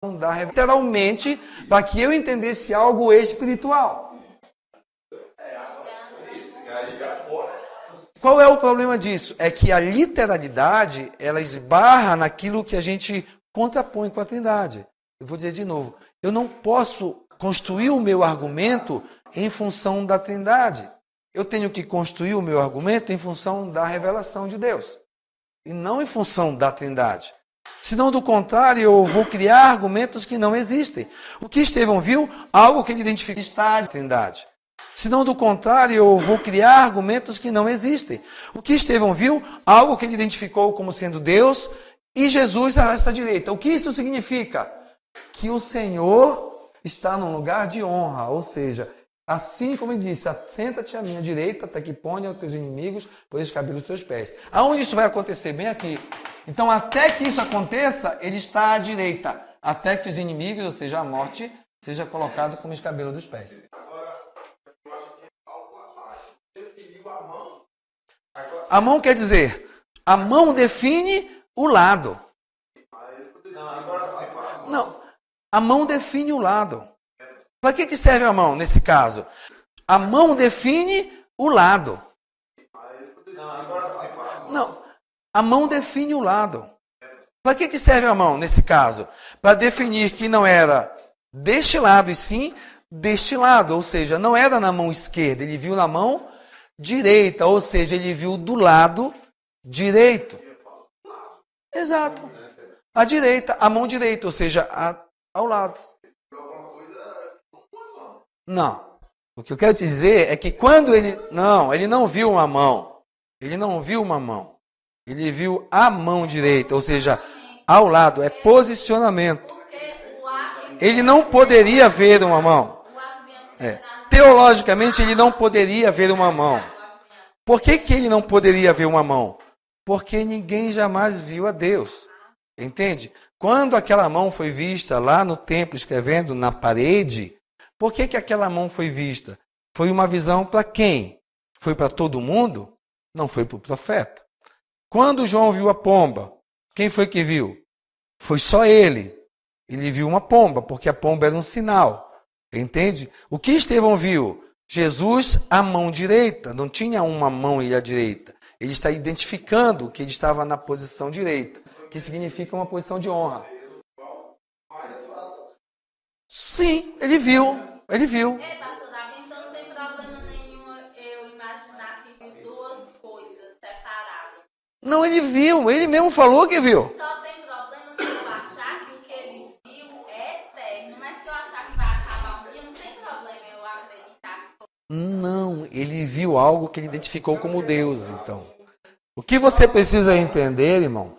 literalmente para que eu entendesse algo espiritual. Qual é o problema disso? É que a literalidade, ela esbarra naquilo que a gente contrapõe com a Trindade. Eu vou dizer de novo, eu não posso construir o meu argumento em função da Trindade. Eu tenho que construir o meu argumento em função da revelação de Deus. E não em função da Trindade. Senão, do contrário, eu vou criar argumentos que não existem. O que Estevão viu, algo que ele identifica está na Trindade. Senão, do contrário, eu vou criar argumentos que não existem. O que Estevão viu, algo que ele identificou como sendo Deus e Jesus a essa direita. O que isso significa? Que o Senhor está num lugar de honra, ou seja, assim como ele disse, assenta-te à minha direita, até que ponha os teus inimigos por escabelo dos teus pés. Aonde isso vai acontecer? Bem aqui. Então, até que isso aconteça, ele está à direita, até que os inimigos, ou seja, a morte, seja colocado como escabelo dos pés. A mão quer dizer, a mão define o lado. Não, a mão define o lado. Para que serve a mão nesse caso? A mão define o lado. Não, a mão define o lado. Para que serve a mão nesse caso? Para definir que não era deste lado e sim deste lado. Ou seja, não era na mão esquerda, ele viu na mão direita. Ou seja, ele viu do lado direito. Exato. A direita, a mão direita, ou seja, ao lado. Não. O que eu quero te dizer é que quando ele não viu uma mão. Ele não viu uma mão. Ele viu a mão direita, ou seja, ao lado. É posicionamento. Ele não poderia ver uma mão. Teologicamente, ele não poderia ver uma mão. Por que ele não poderia ver uma mão? Porque ninguém jamais viu a Deus. Entende? Quando aquela mão foi vista lá no templo, escrevendo na parede, por que aquela mão foi vista? Foi uma visão para quem? Foi para todo mundo? Não foi para o profeta. Quando João viu a pomba, quem foi que viu? Foi só ele. Ele viu uma pomba, porque a pomba era um sinal. Entende? O que Estevão viu? Jesus, a mão direita. Não tinha uma mão e a direita. Ele está identificando que ele estava na posição direita, que significa uma posição de honra. Sim, ele viu. Ele viu. Pastor Davi, então não tem problema nenhum eu imaginar que viu duas coisas separadas. Não, ele viu. Ele mesmo falou que viu. Só tem problema se eu achar que o que ele viu é eterno. Mas se eu achar que vai acabar um dia, não tem problema eu acreditar que foi. Não, ele viu algo que ele identificou como Deus, então. O que você precisa entender, irmão,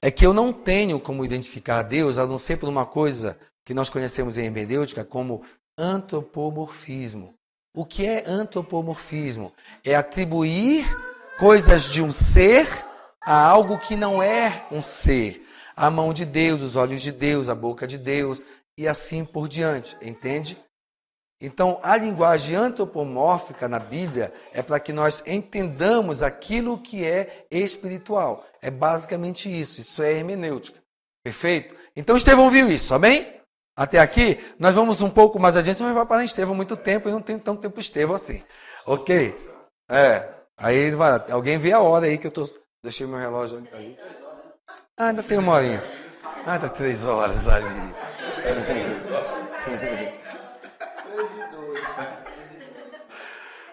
é que eu não tenho como identificar Deus, a não ser por uma coisa que nós conhecemos em hermenêutica como antropomorfismo. O que é antropomorfismo? É atribuir coisas de um ser a algo que não é um ser. A mão de Deus, os olhos de Deus, a boca de Deus e assim por diante, entende? Então, a linguagem antropomórfica na Bíblia é para que nós entendamos aquilo que é espiritual. É basicamente isso. Isso é hermenêutica. Perfeito? Então, Estevão viu isso, amém? Até aqui, nós vamos um pouco mais adiante, mas vai parar em Estevão muito tempo e não tem tanto tempo Estevão assim. Ok? Aí vai, alguém vê a hora aí que eu tô. Deixei meu relógio ali. Ainda tem uma horinha. Ainda 3 horas ali.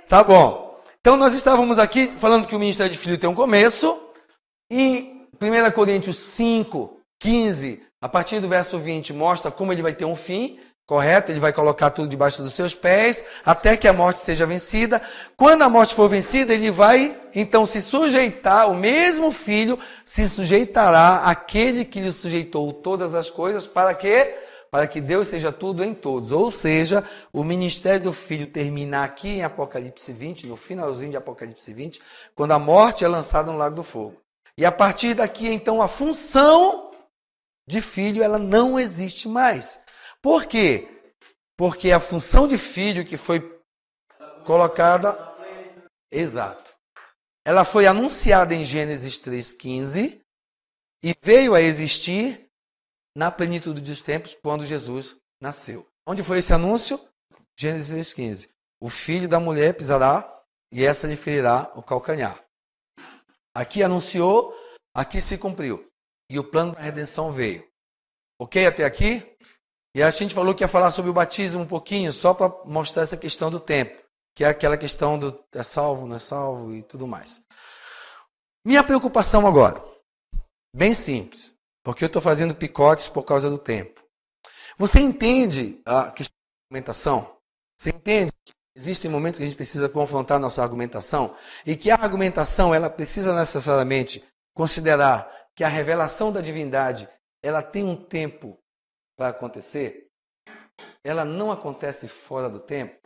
Tá bom. Então nós estávamos aqui falando que o ministério de filho tem um começo. E 1 Coríntios 5, 15, a partir do verso 20, mostra como ele vai ter um fim. Correto? Ele vai colocar tudo debaixo dos seus pés, até que a morte seja vencida. Quando a morte for vencida, ele vai, então, se sujeitar, o mesmo filho se sujeitará àquele que lhe sujeitou todas as coisas, para quê? Para que Deus seja tudo em todos. Ou seja, o ministério do filho termina aqui em Apocalipse 20, no finalzinho de Apocalipse 20, quando a morte é lançada no lago do fogo. E a partir daqui, então, a função de filho, ela não existe mais. Por quê? Porque a função de filho que foi colocada... Exato. Ela foi anunciada em Gênesis 3,15 e veio a existir na plenitude dos tempos, quando Jesus nasceu. Onde foi esse anúncio? Gênesis 15. O filho da mulher pisará e essa lhe ferirá o calcanhar. Aqui anunciou, aqui se cumpriu. E o plano da redenção veio. Ok até aqui? E a gente falou que ia falar sobre o batismo um pouquinho, só para mostrar essa questão do tempo. Que é aquela questão do é salvo, não é salvo e tudo mais. Minha preocupação agora, bem simples, porque eu estou fazendo picotes por causa do tempo. Você entende a questão da argumentação? Você entende que existem momentos que a gente precisa confrontar nossa argumentação e que a argumentação ela precisa necessariamente considerar que a revelação da divindade ela tem um tempo para acontecer? Ela não acontece fora do tempo?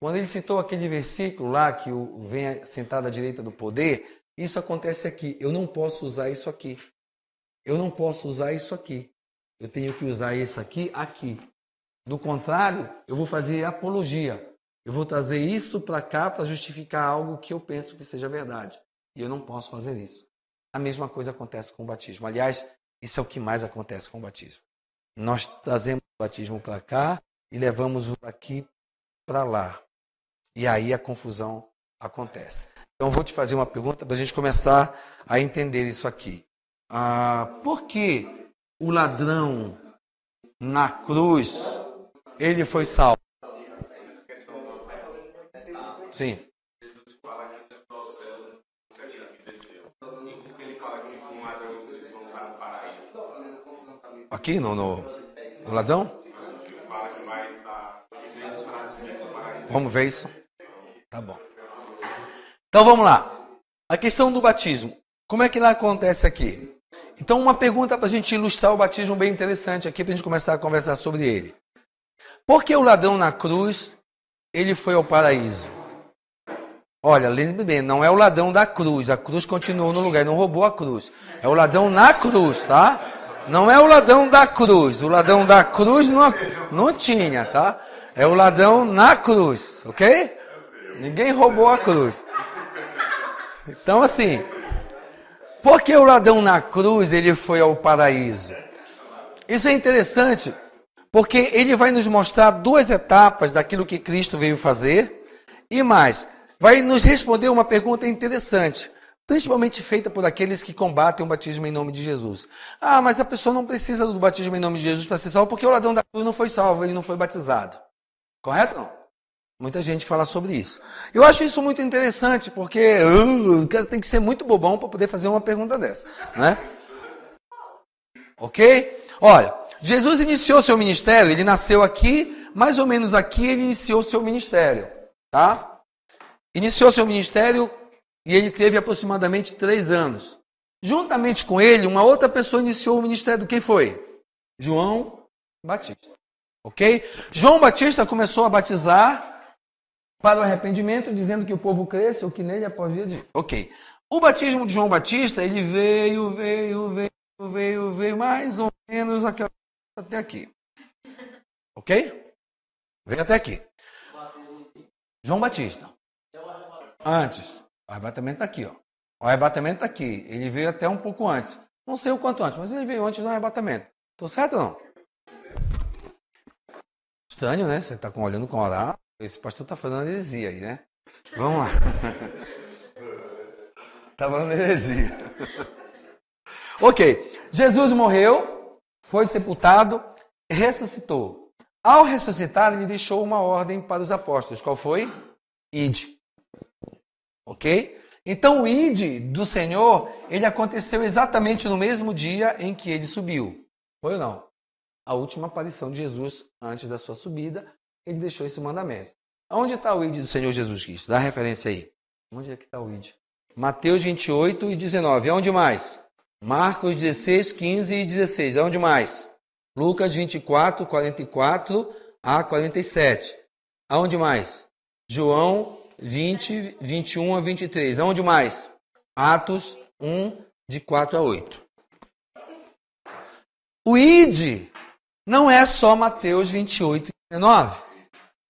Quando ele citou aquele versículo lá que o vem sentado à direita do poder, isso acontece aqui. Eu não posso usar isso aqui. Eu não posso usar isso aqui. Eu tenho que usar isso aqui, aqui. Do contrário, eu vou fazer apologia. Eu vou trazer isso para cá para justificar algo que eu penso que seja verdade. E eu não posso fazer isso. A mesma coisa acontece com o batismo. Aliás, isso é o que mais acontece com o batismo. Nós trazemos o batismo para cá e levamos o daqui para lá. E aí a confusão acontece. Então, eu vou te fazer uma pergunta para a gente começar a entender isso aqui. Por que o ladrão na cruz, ele foi salvo? Sim. Jesus fala que dos céus que desceu. E por que ele fala que com ladrões eles vão para o paraíso? Aqui no ladrão? Ele fala que vai estar no paraíso. Vamos ver isso? Tá bom. Então vamos lá. A questão do batismo. Como é que ela acontece aqui? Então uma pergunta para a gente ilustrar o batismo bem interessante aqui, para a gente começar a conversar sobre ele. Por que o ladrão na cruz, ele foi ao paraíso? Olha, lembre bem, não é o ladrão da cruz. A cruz continuou no lugar, ele não roubou a cruz. É o ladrão na cruz, tá? Não é o ladrão da cruz. O ladrão da cruz não tinha, tá? É o ladrão na cruz, ok? Ninguém roubou a cruz. Então, assim, por que o ladrão na cruz ele foi ao paraíso? Isso é interessante, porque ele vai nos mostrar duas etapas daquilo que Cristo veio fazer e mais, vai nos responder uma pergunta interessante, principalmente feita por aqueles que combatem o batismo em nome de Jesus. Mas a pessoa não precisa do batismo em nome de Jesus para ser salvo, porque o ladrão da cruz não foi salvo, ele não foi batizado. Correto ou não? Muita gente fala sobre isso. Eu acho isso muito interessante, porque o cara tem que ser muito bobão para poder fazer uma pergunta dessa, né? Ok? Olha, Jesus iniciou seu ministério, ele nasceu aqui, mais ou menos aqui ele iniciou seu ministério, tá? Iniciou seu ministério e ele teve aproximadamente 3 anos. Juntamente com ele, uma outra pessoa iniciou o ministério. Quem foi? João Batista. Ok? João Batista começou a batizar para o arrependimento, dizendo que o povo cresce, o que nele após dia de... Ok. O batismo de João Batista, ele veio mais ou menos até aqui. Ok? Veio até aqui. João Batista. Antes. O arrebatamento está aqui, ó. O arrebatamento está aqui. Ele veio até um pouco antes. Não sei o quanto antes, mas ele veio antes do arrebatamento. Estou certo ou não? Estranho, né? Você está olhando com orar. Esse pastor está falando heresia aí, né? Vamos lá. Está falando heresia. Ok. Jesus morreu, foi sepultado, ressuscitou. Ao ressuscitar, ele deixou uma ordem para os apóstolos. Qual foi? Ide. Ok? Então, o ide do Senhor, ele aconteceu exatamente no mesmo dia em que ele subiu. Foi ou não? A última aparição de Jesus antes da sua subida, ele deixou esse mandamento. Onde está o id do Senhor Jesus Cristo? Dá referência aí. Onde é que está o id? Mateus 28 e 19. Aonde mais? Marcos 16, 15 e 16. Aonde mais? Lucas 24, 44 a 47. Aonde mais? João 20, 21 a 23. Aonde mais? Atos 1, de 4 a 8. O id não é só Mateus 28 e 19.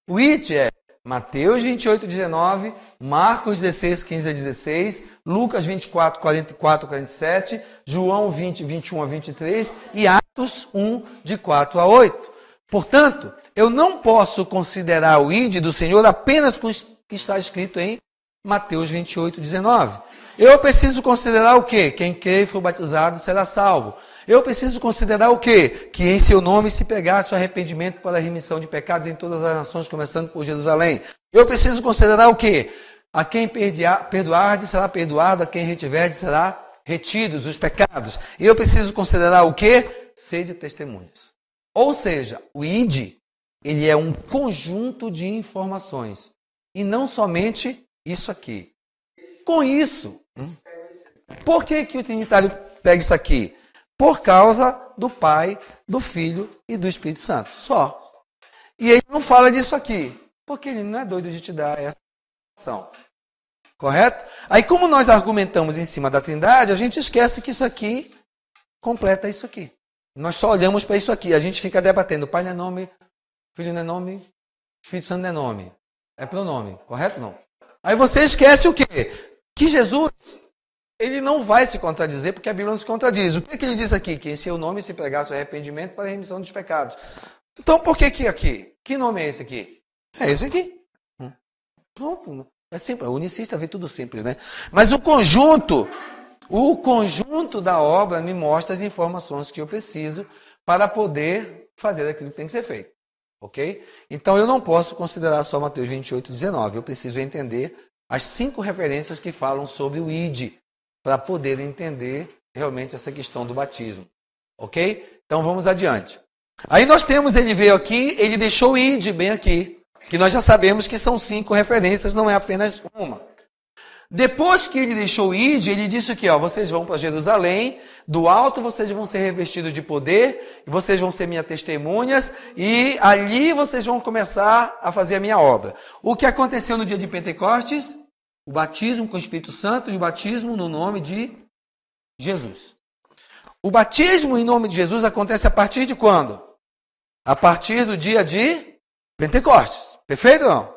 O id é Mateus 28, 19 Marcos 16, 15 a 16, Lucas 24, 44 a 47, João 20, 21 a 23 e Atos 1, de 4 a 8. Portanto, eu não posso considerar o ide do Senhor apenas com o que está escrito em Mateus 28, 19. Eu preciso considerar o quê? Quem crê e for batizado será salvo. Eu preciso considerar o quê? Que em seu nome se pregasse o arrependimento para a remissão de pecados em todas as nações, começando por Jerusalém. Eu preciso considerar o quê? A quem perdoardes será perdoado, a quem retiverdes será retidos os pecados. E eu preciso considerar o quê? Sede testemunhas. Ou seja, o ide, ele é um conjunto de informações. E não somente isso aqui. Com isso, por que o Trinitário pega isso aqui? Por causa do Pai, do Filho e do Espírito Santo. Só. E ele não fala disso aqui, porque ele não é doido de te dar essa informação. Correto? Aí, como nós argumentamos em cima da Trindade, a gente esquece que isso aqui completa isso aqui. Nós só olhamos para isso aqui. A gente fica debatendo. Pai não é nome, Filho não é nome, Espírito Santo não é nome. É pronome. Correto ou não? Aí você esquece o quê? Que Jesus, ele não vai se contradizer, porque a Bíblia não se contradiz. O que ele diz aqui? Que em seu nome se pregasse o arrependimento para a remissão dos pecados. Então, por que aqui? Que nome é esse aqui? É esse aqui. Pronto. É simples. O unicista vê tudo simples, né? Mas o conjunto da obra me mostra as informações que eu preciso para poder fazer aquilo que tem que ser feito. Ok? Então, eu não posso considerar só Mateus 28, 19. Eu preciso entender as 5 referências que falam sobre o ide, para poder entender realmente essa questão do batismo. Ok? Então, vamos adiante. Aí nós temos, ele veio aqui, ele deixou o ide bem aqui, que nós já sabemos que são 5 referências, não é apenas uma. Depois que ele deixou o ide, ele disse o quê? Vocês vão para Jerusalém, do alto vocês vão ser revestidos de poder, vocês vão ser minhas testemunhas, e ali vocês vão começar a fazer a minha obra. O que aconteceu no dia de Pentecostes? O batismo com o Espírito Santo e o batismo no nome de Jesus. O batismo em nome de Jesus acontece a partir de quando? A partir do dia de Pentecostes. Perfeito ou não?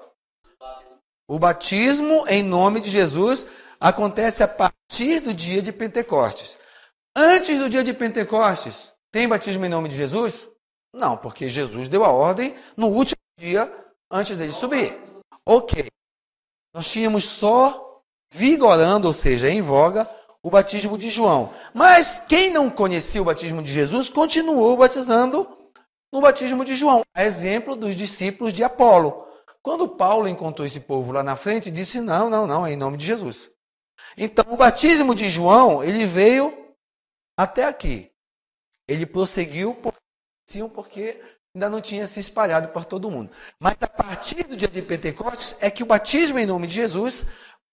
O batismo em nome de Jesus acontece a partir do dia de Pentecostes. Antes do dia de Pentecostes, tem batismo em nome de Jesus? Não, porque Jesus deu a ordem no último dia antes dele subir. Ok. Nós tínhamos só vigorando, ou seja, em voga, o batismo de João. Mas quem não conhecia o batismo de Jesus, continuou batizando no batismo de João. A exemplo dos discípulos de Apolo. Quando Paulo encontrou esse povo lá na frente, disse, não, é em nome de Jesus. Então, o batismo de João, ele veio até aqui. Ele prosseguiu porque ainda não tinha se espalhado por todo mundo. Mas a partir do dia de Pentecostes é que o batismo em nome de Jesus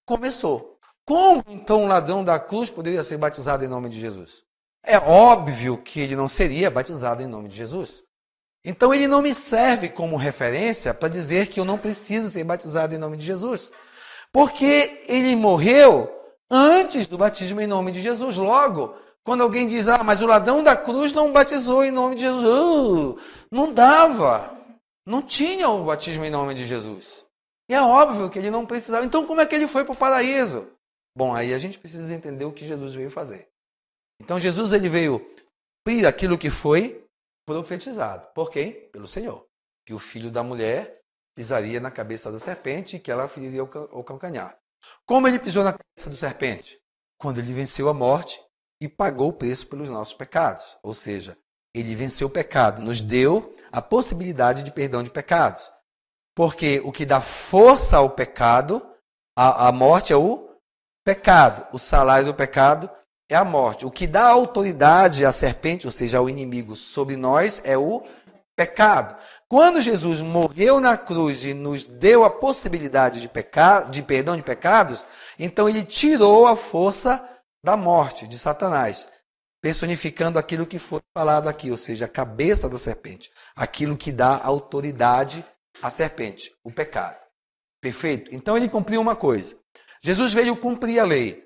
começou. Como então o ladrão da cruz poderia ser batizado em nome de Jesus? É óbvio que ele não seria batizado em nome de Jesus. Então ele não me serve como referência para dizer que eu não preciso ser batizado em nome de Jesus. Porque ele morreu antes do batismo em nome de Jesus. Logo, quando alguém diz, mas o ladrão da cruz não batizou em nome de Jesus. Não dava. Não tinha o batismo em nome de Jesus. E é óbvio que ele não precisava. Então como é que ele foi para o paraíso? Bom, aí a gente precisa entender o que Jesus veio fazer. Então Jesus ele veio cumprir aquilo que foi profetizado. Por quem? Pelo Senhor. Que o filho da mulher pisaria na cabeça da serpente e que ela feriria o calcanhar. Como ele pisou na cabeça da serpente? Quando ele venceu a morte e pagou o preço pelos nossos pecados. Ou seja, ele venceu o pecado, nos deu a possibilidade de perdão de pecados. Porque o que dá força ao pecado, a morte é o pecado. O salário do pecado é a morte. O que dá autoridade à serpente, ou seja, ao inimigo, sobre nós é o pecado. Quando Jesus morreu na cruz e nos deu a possibilidade de perdão de pecados, então ele tirou a força da morte, de Satanás, personificando aquilo que foi falado aqui, ou seja, a cabeça da serpente, aquilo que dá autoridade à serpente, o pecado. Perfeito? Então ele cumpriu uma coisa. Jesus veio cumprir a lei.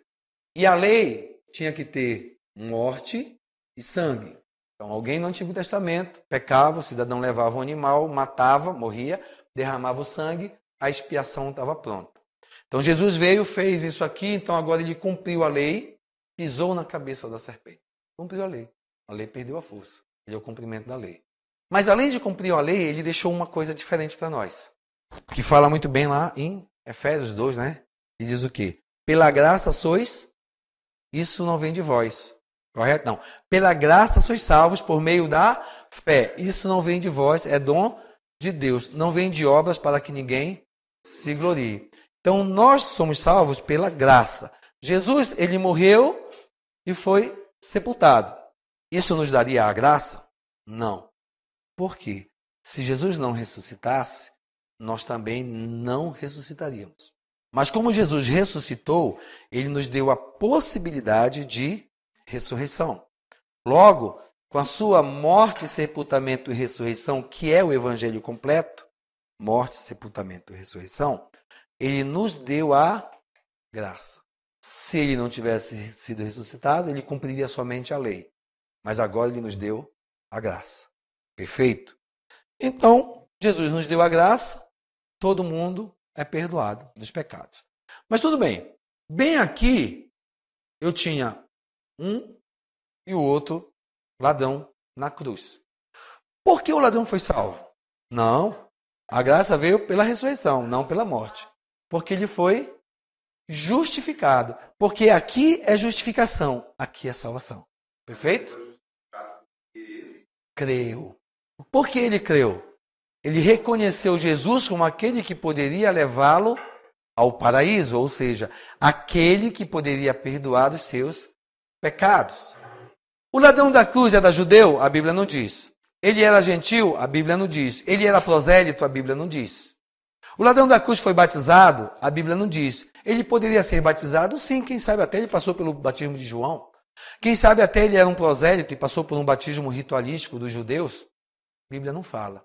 E a lei tinha que ter morte e sangue. Então, alguém no Antigo Testamento pecava, o cidadão levava um animal, matava, morria, derramava o sangue, a expiação estava pronta. Então Jesus veio, fez isso aqui, então agora ele cumpriu a lei, pisou na cabeça da serpente. Cumpriu a lei. A lei perdeu a força. Ele é o cumprimento da lei. Mas além de cumprir a lei, ele deixou uma coisa diferente para nós. Que fala muito bem lá em Efésios 2, né? E diz o quê? Pela graça sois, isso não vem de vós. Correto? Não. Pela graça sois salvos por meio da fé. Isso não vem de vós, é dom de Deus. Não vem de obras para que ninguém se glorie. Então nós somos salvos pela graça. Jesus, ele morreu e foi sepultado. Isso nos daria a graça? Não. Por quê? Se Jesus não ressuscitasse, nós também não ressuscitaríamos. Mas como Jesus ressuscitou, ele nos deu a possibilidade de ressurreição. Logo, com a sua morte, sepultamento e ressurreição, que é o evangelho completo, morte, sepultamento e ressurreição, ele nos deu a graça. Se ele não tivesse sido ressuscitado, ele cumpriria somente a lei. Mas agora ele nos deu a graça. Perfeito? Então, Jesus nos deu a graça, todo mundo é perdoado dos pecados. Mas tudo bem. Bem aqui, eu tinha um e o outro ladrão na cruz. Por que o ladrão foi salvo? Não. A graça veio pela ressurreição, não pela morte. Porque ele foi justificado. Porque aqui é justificação, aqui é salvação. Perfeito? Creu. Por que ele creu? Ele reconheceu Jesus como aquele que poderia levá-lo ao paraíso, ou seja, aquele que poderia perdoar os seus pecados. O ladrão da cruz era judeu? A Bíblia não diz. Ele era gentil? A Bíblia não diz. Ele era prosélito? A Bíblia não diz. O ladrão da cruz foi batizado? A Bíblia não diz. Ele poderia ser batizado? Sim, quem sabe até ele passou pelo batismo de João. Quem sabe até ele era um prosélito e passou por um batismo ritualístico dos judeus? A Bíblia não fala.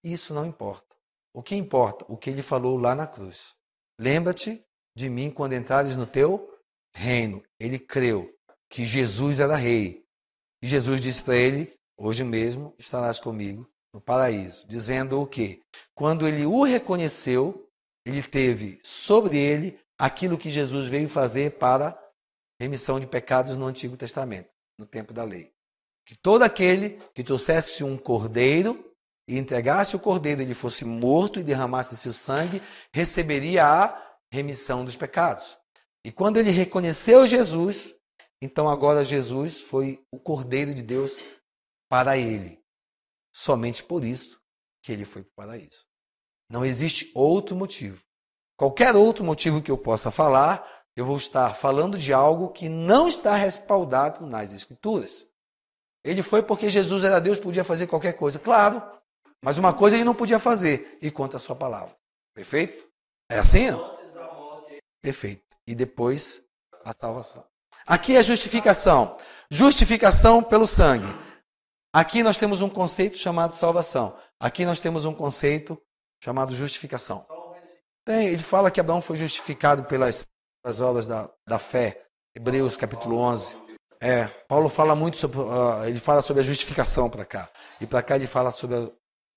Isso não importa. O que importa? O que ele falou lá na cruz. Lembra-te de mim quando entrares no teu reino. Ele creu que Jesus era rei. E Jesus disse para ele, hoje mesmo estarás comigo no paraíso. Dizendo o quê? Quando ele o reconheceu, ele teve sobre ele aquilo que Jesus veio fazer para remissão de pecados no Antigo Testamento, no tempo da lei. Que todo aquele que trouxesse um cordeiro e entregasse o cordeiro, ele fosse morto e derramasse seu sangue, receberia a remissão dos pecados. E quando ele reconheceu Jesus, então agora Jesus foi o cordeiro de Deus para ele. Somente por isso que ele foi para o paraíso. Não existe outro motivo. Qualquer outro motivo que eu possa falar, eu vou estar falando de algo que não está respaldado nas Escrituras. Ele foi porque Jesus era Deus, podia fazer qualquer coisa. Claro, mas uma coisa ele não podia fazer, ir contra a sua palavra. Perfeito? É assim? Não? Perfeito. E depois a salvação. Aqui é justificação. Justificação pelo sangue. Aqui nós temos um conceito chamado salvação. Aqui nós temos um conceito chamado justificação. Ele fala que Abraão foi justificado pelas obras da fé. Hebreus capítulo 11. Paulo fala muito sobre, ele fala sobre a justificação para cá. E para cá ele fala sobre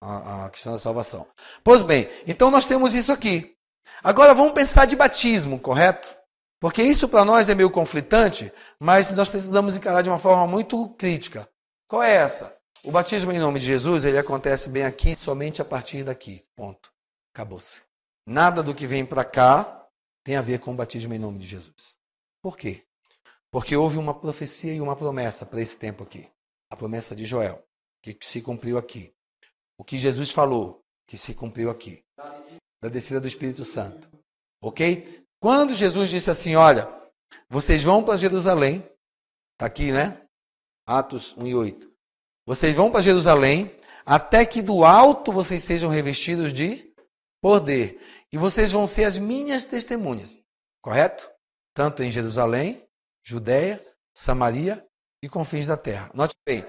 a questão da salvação. Pois bem, então nós temos isso aqui. Agora vamos pensar de batismo, correto? Porque isso para nós é meio conflitante, mas nós precisamos encarar de uma forma muito crítica. Qual é essa? O batismo em nome de Jesus, ele acontece bem aqui, somente a partir daqui. Ponto. Acabou-se. Nada do que vem para cá tem a ver com o batismo em nome de Jesus. Por quê? Porque houve uma profecia e uma promessa para esse tempo aqui. A promessa de Joel, que se cumpriu aqui. O que Jesus falou, que se cumpriu aqui. Da descida do Espírito Santo. Ok? Quando Jesus disse assim, olha, vocês vão para Jerusalém, está aqui, né? Atos 1:8. Vocês vão para Jerusalém, até que do alto vocês sejam revestidos de poder. E vocês vão ser as minhas testemunhas. Correto? Tanto em Jerusalém, Judeia, Samaria e confins da terra. Note bem.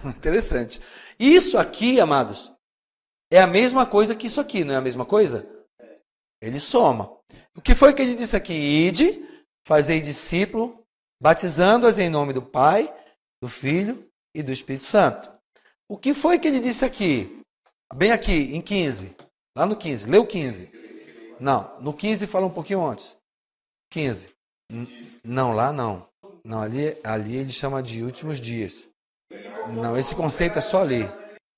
Interessante. Isso aqui, amados, é a mesma coisa que isso aqui, não é a mesma coisa? Ele soma. O que foi que ele disse aqui? Ide, fazei discípulo, batizando-as em nome do Pai, do Filho e do Espírito Santo. O que foi que ele disse aqui? Bem aqui, em 15. Lá no 15. Lê o 15. Não, no 15 fala um pouquinho antes. 15. Não, lá não. Não, ali ele chama de últimos dias. Não, esse conceito é só ali.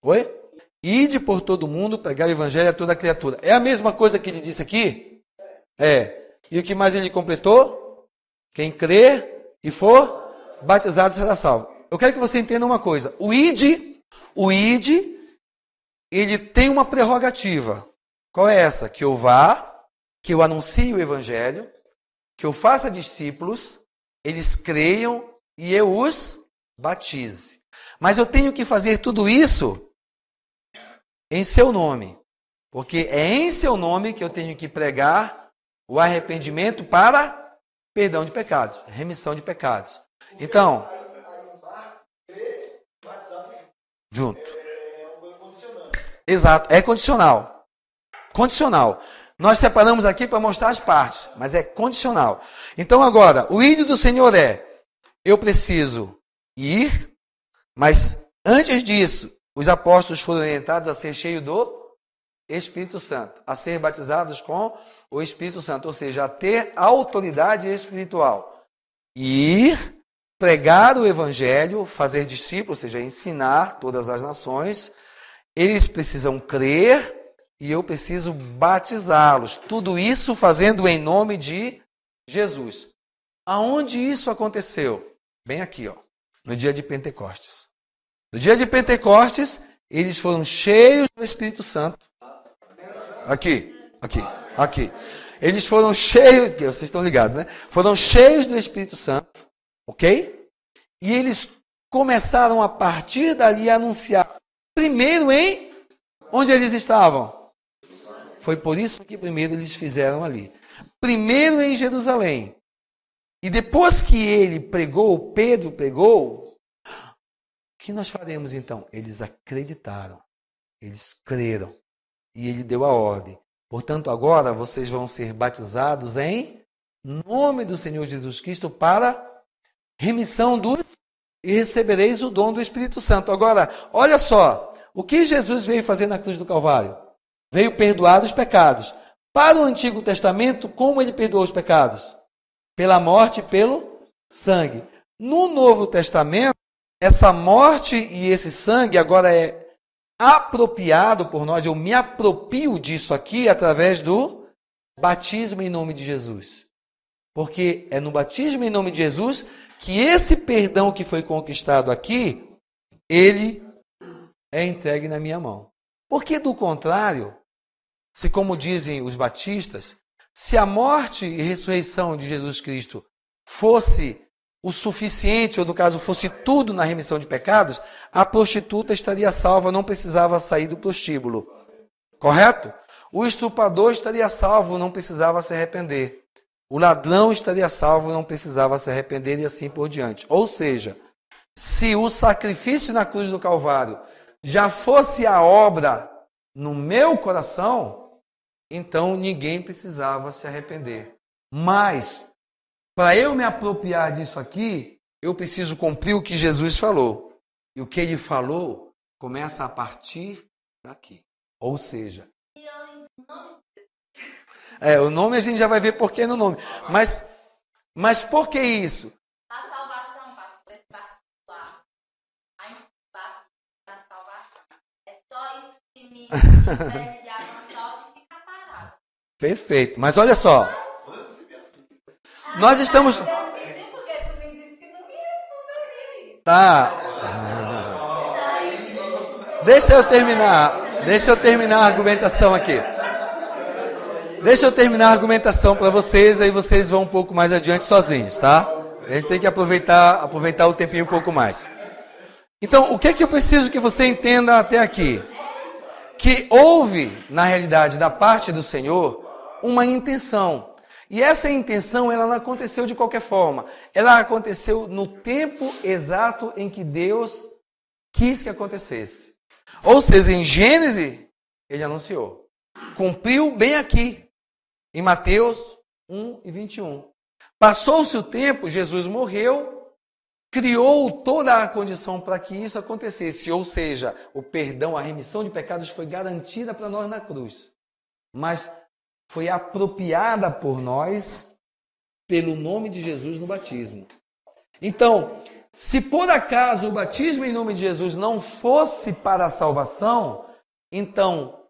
Oi? Ide por todo mundo, pregar o evangelho a toda criatura. É a mesma coisa que ele disse aqui? É. E o que mais ele completou? Quem crer e for batizado será salvo. Eu quero que você entenda uma coisa. O ide, ele tem uma prerrogativa. Qual é essa? Que eu vá, que eu anuncie o evangelho, que eu faça discípulos, eles creiam e eu os batize. Mas eu tenho que fazer tudo isso em seu nome. Porque é em seu nome que eu tenho que pregar o arrependimento para perdão de pecados, remissão de pecados. Então, junto. Exato, é condicional. Condicional. Nós separamos aqui para mostrar as partes, mas é condicional. Então agora, o ídolo do Senhor eu preciso ir, mas antes disso, os apóstolos foram orientados a ser cheios do Espírito Santo, a ser batizados com o Espírito Santo, ou seja, a ter autoridade espiritual. Ir, pregar o evangelho, fazer discípulos, ou seja, ensinar todas as nações. Eles precisam crer e eu preciso batizá-los. Tudo isso fazendo em nome de Jesus. Aonde isso aconteceu? Bem aqui, no dia de Pentecostes. No dia de Pentecostes, eles foram cheios do Espírito Santo. Aqui. Eles foram cheios, vocês estão ligados, né? Foram cheios do Espírito Santo, ok? E eles começaram a partir dali a anunciar. Primeiro onde eles estavam? Foi por isso que primeiro eles fizeram ali. Primeiro em Jerusalém. E depois que ele pregou, Pedro pregou, o que nós faremos então? Eles acreditaram. Eles creram. E ele deu a ordem. Portanto, agora vocês vão ser batizados em nome do Senhor Jesus Cristo para remissão dos e recebereis o dom do Espírito Santo. Agora, olha só, o que Jesus veio fazer na cruz do Calvário? Veio perdoar os pecados. Para o Antigo Testamento, como ele perdoou os pecados? Pela morte e pelo sangue. No Novo Testamento, essa morte e esse sangue agora é apropriado por nós. Eu me aproprio disso aqui através do batismo em nome de Jesus. Porque é no batismo em nome de Jesus que esse perdão que foi conquistado aqui, ele é entregue na minha mão. Porque do contrário, se como dizem os batistas, se a morte e ressurreição de Jesus Cristo fosse o suficiente, ou no caso fosse tudo na remissão de pecados, a prostituta estaria salva, não precisava sair do prostíbulo. Correto? O estuprador estaria salvo, não precisava se arrepender. O ladrão estaria salvo, não precisava se arrepender e assim por diante. Ou seja, se o sacrifício na cruz do Calvário já fosse a obra no meu coração, então ninguém precisava se arrepender. Mas, para eu me apropriar disso aqui, eu preciso cumprir o que Jesus falou. E o que ele falou começa a partir daqui. Ou seja, o nome a gente já vai ver por que no nome. Mas por que isso? A salvação, pastor, esse particular, a salvação, é só isso que me impede de avançar e ficar parado. Perfeito. Mas olha só. Nós estamos... Porque tu me disse que não me responderia isso. Tá. Deixa eu terminar a argumentação aqui. Deixa eu terminar a argumentação para vocês, aí vocês vão um pouco mais adiante sozinhos, tá? A gente tem que aproveitar o tempinho um pouco mais. Então, o que é que eu preciso que você entenda até aqui? Que houve, na realidade, da parte do Senhor, uma intenção. E essa intenção, ela não aconteceu de qualquer forma. Ela aconteceu no tempo exato em que Deus quis que acontecesse. Ou seja, em Gênesis, ele anunciou. Cumpriu bem aqui. Em Mateus 1 e 21. Passou-se o tempo, Jesus morreu, criou toda a condição para que isso acontecesse. Ou seja, o perdão, a remissão de pecados foi garantida para nós na cruz. Mas foi apropriada por nós pelo nome de Jesus no batismo. Então, se por acaso o batismo em nome de Jesus não fosse para a salvação, então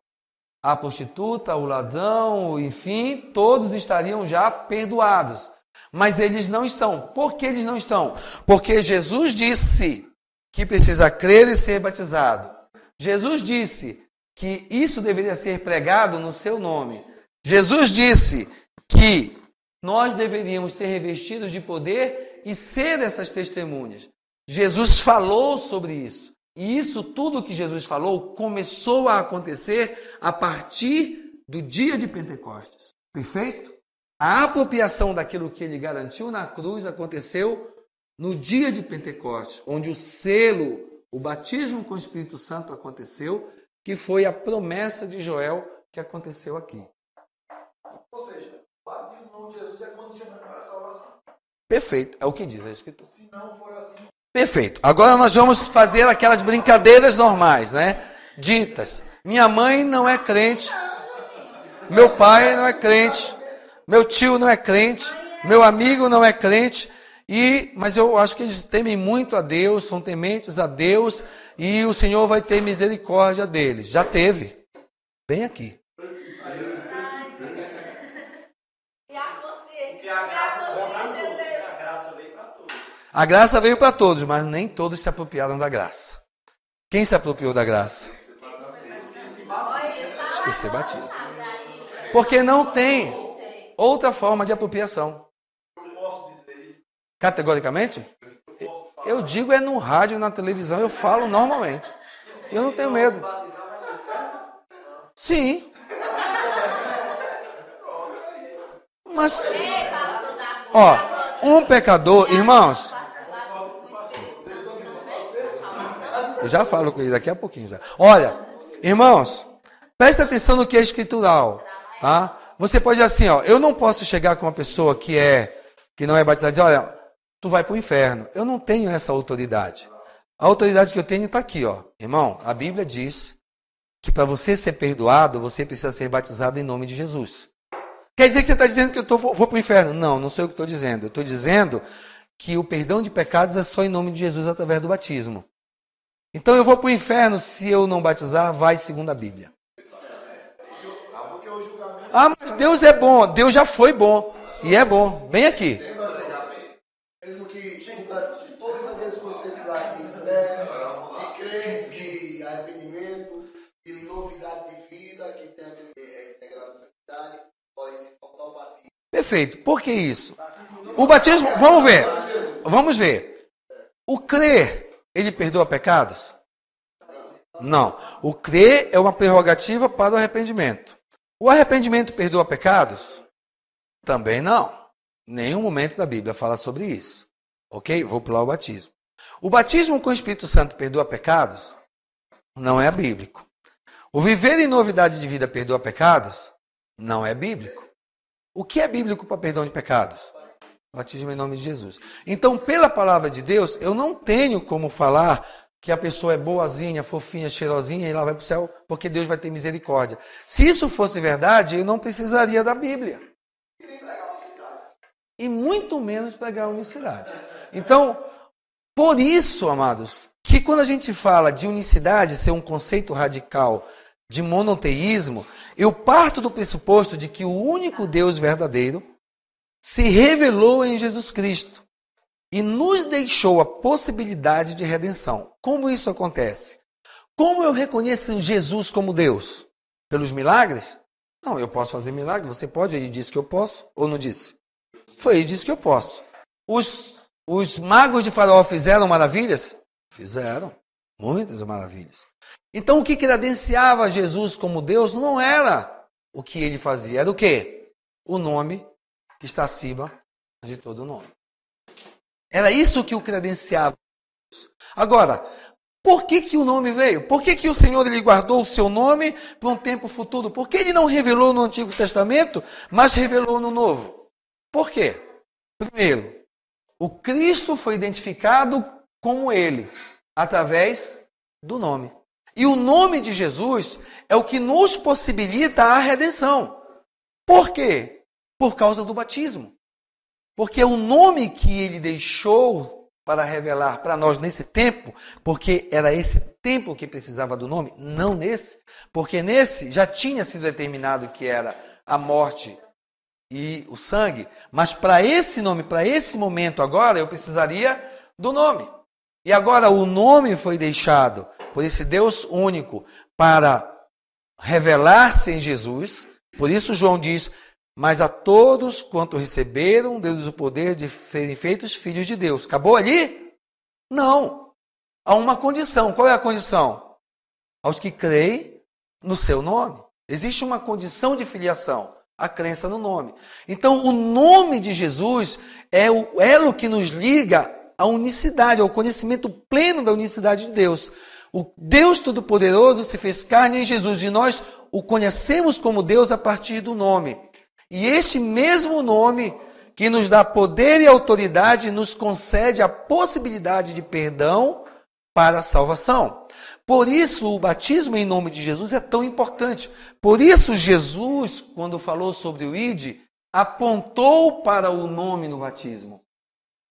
a prostituta, o ladrão, enfim, todos estariam já perdoados. Mas eles não estão. Por que eles não estão? Porque Jesus disse que precisa crer e ser batizado. Jesus disse que isso deveria ser pregado no seu nome. Jesus disse que nós deveríamos ser revestidos de poder e ser essas testemunhas. Jesus falou sobre isso. E isso tudo que Jesus falou começou a acontecer a partir do dia de Pentecostes. Perfeito? A apropriação daquilo que ele garantiu na cruz aconteceu no dia de Pentecostes, onde o selo, o batismo com o Espírito Santo aconteceu, que foi a promessa de Joel que aconteceu aqui. Ou seja, o batismo no nome de Jesus é condicionante para a salvação. Perfeito, é o que diz a Escritura. Se não for assim... Perfeito. Agora nós vamos fazer aquelas brincadeiras normais, né? Ditas. Minha mãe não é crente, meu pai não é crente, meu tio não é crente, meu amigo não é crente, mas eu acho que eles temem muito a Deus, são tementes a Deus, e o Senhor vai ter misericórdia deles. Já teve. Bem aqui. E a consciência? Porque a graça veio para todos. A graça veio para todos, mas nem todos se apropriaram da graça. Quem se apropriou da graça? Esquecer batismo. Porque não tem outra forma de apropriação. Eu posso dizer isso? Categoricamente? Eu digo é no rádio, na televisão, eu falo normalmente. Eu não tenho medo. Sim. Mas, ó, um pecador, irmãos, eu já falo com ele daqui a pouquinho. Já. Olha, irmãos, presta atenção no que é escritural, tá? Você pode dizer assim, ó, eu não posso chegar com uma pessoa que não é batizada e dizer, olha, tu vai para o inferno. Eu não tenho essa autoridade. A autoridade que eu tenho está aqui, ó. Irmão, a Bíblia diz que para você ser perdoado, você precisa ser batizado em nome de Jesus. Quer dizer que você está dizendo que eu vou para o inferno? Não, não sou eu que estou dizendo. Eu estou dizendo que o perdão de pecados é só em nome de Jesus através do batismo. Então eu vou para o inferno se eu não batizar, vai segundo a Bíblia. Ah, mas Deus é bom. Deus já foi bom. E é bom. Bem aqui. Mesmo que todos aqueles conceitos lá de fé, de crer, de arrependimento, de novidade de vida, que tem aquela santidade, podem se tornar o batismo. Perfeito. Por que isso? O batismo, vamos ver. O crer, ele perdoa pecados? Não. O crer é uma prerrogativa para o arrependimento. O arrependimento perdoa pecados? Também não. Nenhum momento da Bíblia fala sobre isso. Ok? Vou pular o batismo. O batismo com o Espírito Santo perdoa pecados? Não é bíblico. O viver em novidade de vida perdoa pecados? Não é bíblico. O que é bíblico para perdão de pecados? Batismo em nome de Jesus. Então, pela palavra de Deus, eu não tenho como falar que a pessoa é boazinha, fofinha, cheirosinha e ela vai para o céu porque Deus vai ter misericórdia. Se isso fosse verdade, eu não precisaria da Bíblia. E muito menos pregar a unicidade. Então, por isso, amados, que quando a gente fala de unicidade ser um conceito radical de monoteísmo, eu parto do pressuposto de que o único Deus verdadeiro se revelou em Jesus Cristo e nos deixou a possibilidade de redenção. Como isso acontece? Como eu reconheço Jesus como Deus? Pelos milagres? Não, eu posso fazer milagre, você pode, ele disse que eu posso, ou não disse? Foi, ele disse que eu posso. Os magos de Faraó fizeram maravilhas? Fizeram, muitas maravilhas. Então o que credenciava Jesus como Deus não era o que ele fazia, era o quê? O nome que está acima de todo nome. Era isso que o credenciava. Agora, por que o nome veio? Por que o Senhor ele guardou o seu nome para um tempo futuro? Por que ele não revelou no Antigo Testamento, mas revelou no Novo? Por quê? Primeiro, o Cristo foi identificado como ele, através do nome. E o nome de Jesus é o que nos possibilita a redenção. Por quê? Por causa do batismo. Porque o nome que ele deixou para revelar para nós nesse tempo, porque era esse tempo que precisava do nome, não nesse, porque nesse já tinha sido determinado que era a morte e o sangue, mas para esse nome, para esse momento agora, eu precisaria do nome. E agora o nome foi deixado por esse Deus único para revelar-se em Jesus. Por isso João diz: mas a todos quanto receberam, deu-lhes o poder de serem feitos filhos de Deus. Acabou ali? Não. Há uma condição. Qual é a condição? Aos que creem no seu nome. Existe uma condição de filiação, a crença no nome. Então, o nome de Jesus é o elo que nos liga à unicidade, ao conhecimento pleno da unicidade de Deus. O Deus Todo-Poderoso se fez carne em Jesus e nós o conhecemos como Deus a partir do nome. E este mesmo nome que nos dá poder e autoridade nos concede a possibilidade de perdão para a salvação. Por isso o batismo em nome de Jesus é tão importante. Por isso Jesus, quando falou sobre o Ide, apontou para o nome no batismo.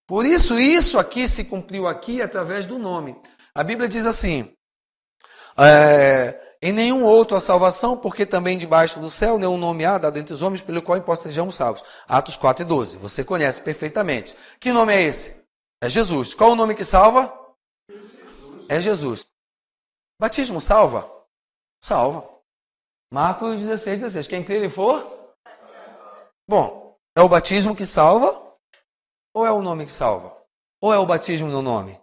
Por isso aqui se cumpriu aqui através do nome. A Bíblia diz assim: em nenhum outro a salvação, porque também debaixo do céu nenhum nome há dado entre os homens pelo qual sejamos salvos. Atos 4:12. Você conhece perfeitamente. Que nome é esse? É Jesus. Qual o nome que salva? É Jesus. Batismo salva? Salva. Marcos 16:16. Quem crer e for? Bom, é o batismo que salva? Ou é o nome que salva? Ou é o batismo no nome?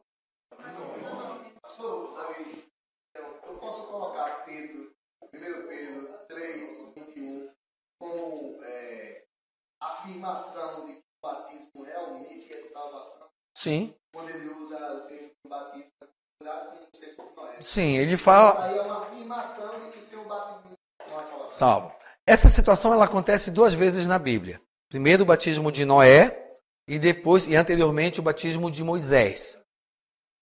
Eu posso colocar Pedro, 1 Pedro 3:21, como afirmação de que o batismo realmente é salvação. Sim. Quando ele usa o termo batismo, como ser como Noé. Sim, ele fala... Isso aí é uma afirmação de que seu batismo não é salvação. Salvo. Essa situação ela acontece 2 vezes na Bíblia. Primeiro o batismo de Noé e anteriormente o batismo de Moisés.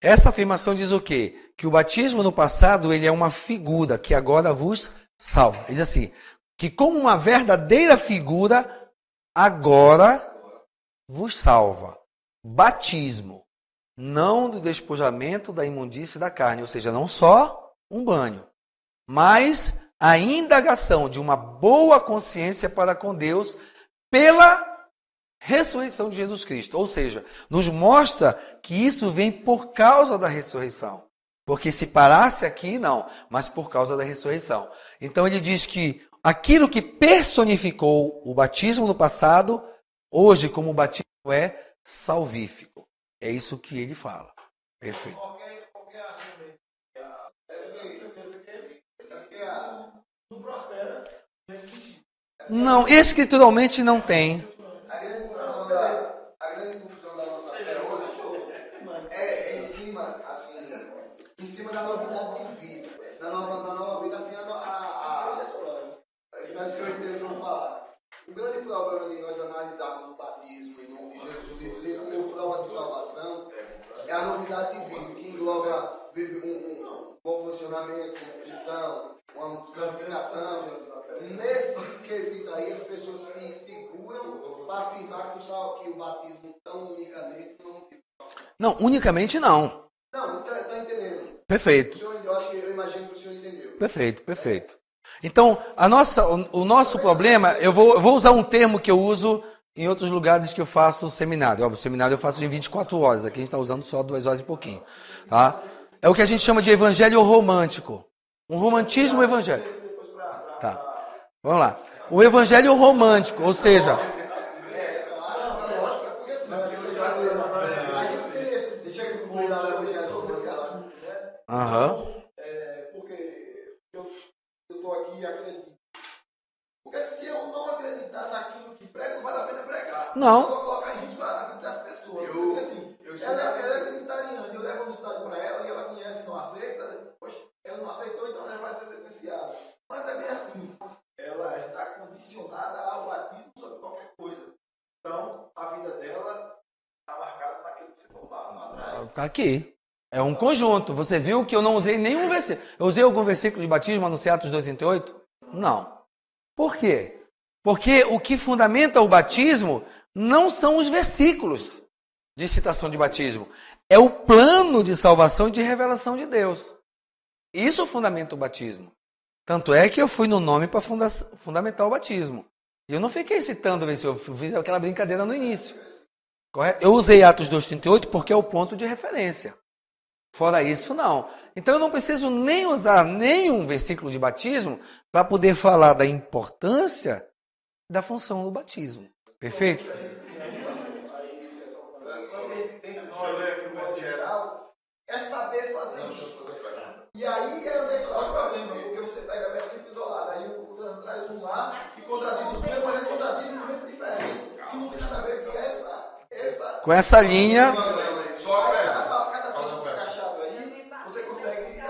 Essa afirmação diz o quê? Que o batismo no passado ele é uma figura que agora vos salva. Ele diz assim, que como uma verdadeira figura agora vos salva. Batismo, não do despojamento da imundície da carne, ou seja, não só um banho, mas a indagação de uma boa consciência para com Deus pela ressurreição de Jesus Cristo. Ou seja, nos mostra que isso vem por causa da ressurreição. Porque se parasse aqui, não, mas por causa da ressurreição. Então ele diz que aquilo que personificou o batismo no passado, hoje como o batismo é salvífico. É isso que ele fala. Perfeito. Não, escrituralmente não tem. A grande confusão da nossa fé hoje é em cima da novidade de vida. Da nova vida, assim, espero que o senhor entenda o que eu vou falar. O grande problema de nós analisarmos o batismo em nome de Jesus e ser como prova de salvação é a novidade de vida, que engloba um bom funcionamento como cristão, uma santificação. Nesse quesito aí, as pessoas se seguram para afirmar que o batismo tão unicamente não... Não, unicamente não. Não, está entendendo. Perfeito. Eu imagino que o senhor entendeu. Perfeito. Então, o nosso problema, eu vou usar um termo que eu uso em outros lugares que eu faço seminário. O seminário eu faço em 24 horas, aqui a gente está usando só 2 horas e pouquinho. Tá? É o que a gente chama de evangelho romântico. Um romantismo evangélico. Tá. Vamos lá. O evangelho romântico, ou seja... Aham. Porque eu estou aqui e acredito. Porque se eu não acreditar naquilo que prego, não vale a pena pregar. Não. Eu vou colocar em risco a vida das pessoas. Porque assim, ela é acreditariana, eu levo a universidade para ela e ela conhece e não aceita. Poxa, ela não aceitou, então ela vai ser sentenciada. Mas também assim, ela está condicionada ao batismo sobre qualquer coisa. Então, a vida dela está marcada naquilo que você falou lá atrás. Está aqui. É um conjunto. Você viu que eu não usei nenhum versículo. Eu usei algum versículo de batismo anunciado Atos 2:38? Não. Por quê? Porque o que fundamenta o batismo não são os versículos de citação de batismo. É o plano de salvação e de revelação de Deus. Isso fundamenta o batismo. Tanto é que eu fui no nome para fundamentar o batismo. E eu não fiquei citando o versículo, eu fiz aquela brincadeira no início. Correto? Eu usei Atos 2,38 porque é o ponto de referência. Fora isso, não. Então eu não preciso nem usar nenhum versículo de batismo para poder falar da importância da função do batismo. Perfeito? É saber fazer isso. E aí é onde está o problema, porque você pega versículo isolado, aí o culto traz um lá e contradiz o seu, mas ele contradiz em momentos diferentes, que não tem nada a ver com essa Com essa linha. Só cada tempo encaixado aí, você consegue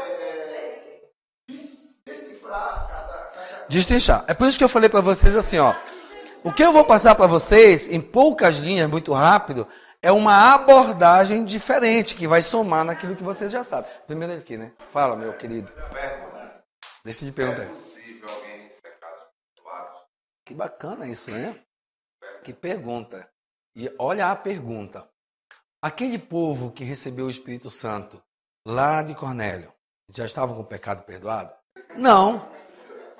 decifrar cada. Destrinchar. É por isso que eu falei para vocês assim, ó. O que eu vou passar para vocês, em poucas linhas, muito rápido, é uma abordagem diferente, que vai somar naquilo que vocês já sabem. Primeiro aqui, né? Fala, meu querido. Deixa eu te perguntar. É possível alguém receber pecados perdoados? Que bacana isso, né? Que pergunta. E olha a pergunta. Aquele povo que recebeu o Espírito Santo lá de Cornélio, já estavam com o pecado perdoado? Não.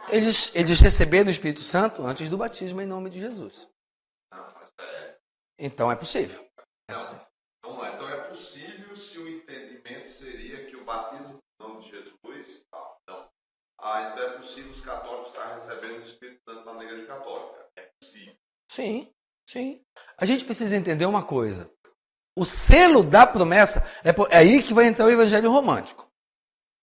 Eles receberam o Espírito Santo antes do batismo em nome de Jesus. Então é possível. Então é possível se o entendimento seria que o batismo em nome de Jesus, tal. Não. Então é possível os católicos estar recebendo o Espírito Santo na igreja católica. É possível. Sim, sim. A gente precisa entender uma coisa. O selo da promessa, é aí que vai entrar o evangelho romântico.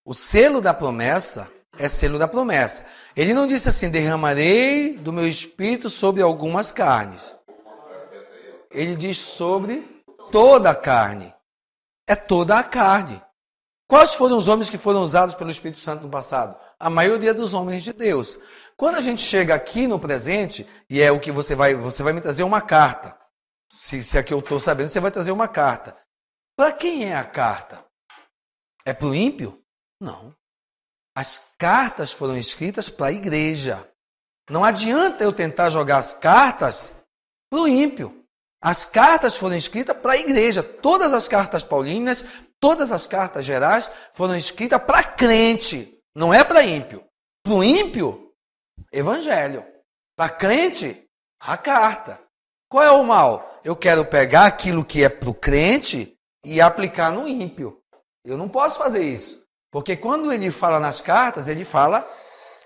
O selo da promessa é selo da promessa. Ele não disse assim, derramarei do meu espírito sobre algumas carnes. Ele diz sobre toda a carne. É toda a carne. Quais foram os homens que foram usados pelo Espírito Santo no passado? A maioria dos homens de Deus. Quando a gente chega aqui no presente, e é o que você vai me trazer uma carta. Se é que eu estou sabendo, você vai trazer uma carta. Para quem é a carta? É para o ímpio? Não. As cartas foram escritas para a igreja. Não adianta eu tentar jogar as cartas para o ímpio. As cartas foram escritas para a igreja. Todas as cartas paulinas, todas as cartas gerais foram escritas para crente. Não é para ímpio. Para o ímpio, evangelho. Para crente, a carta. Qual é o mal? Eu quero pegar aquilo que é para o crente e aplicar no ímpio. Eu não posso fazer isso. Porque quando ele fala nas cartas, ele fala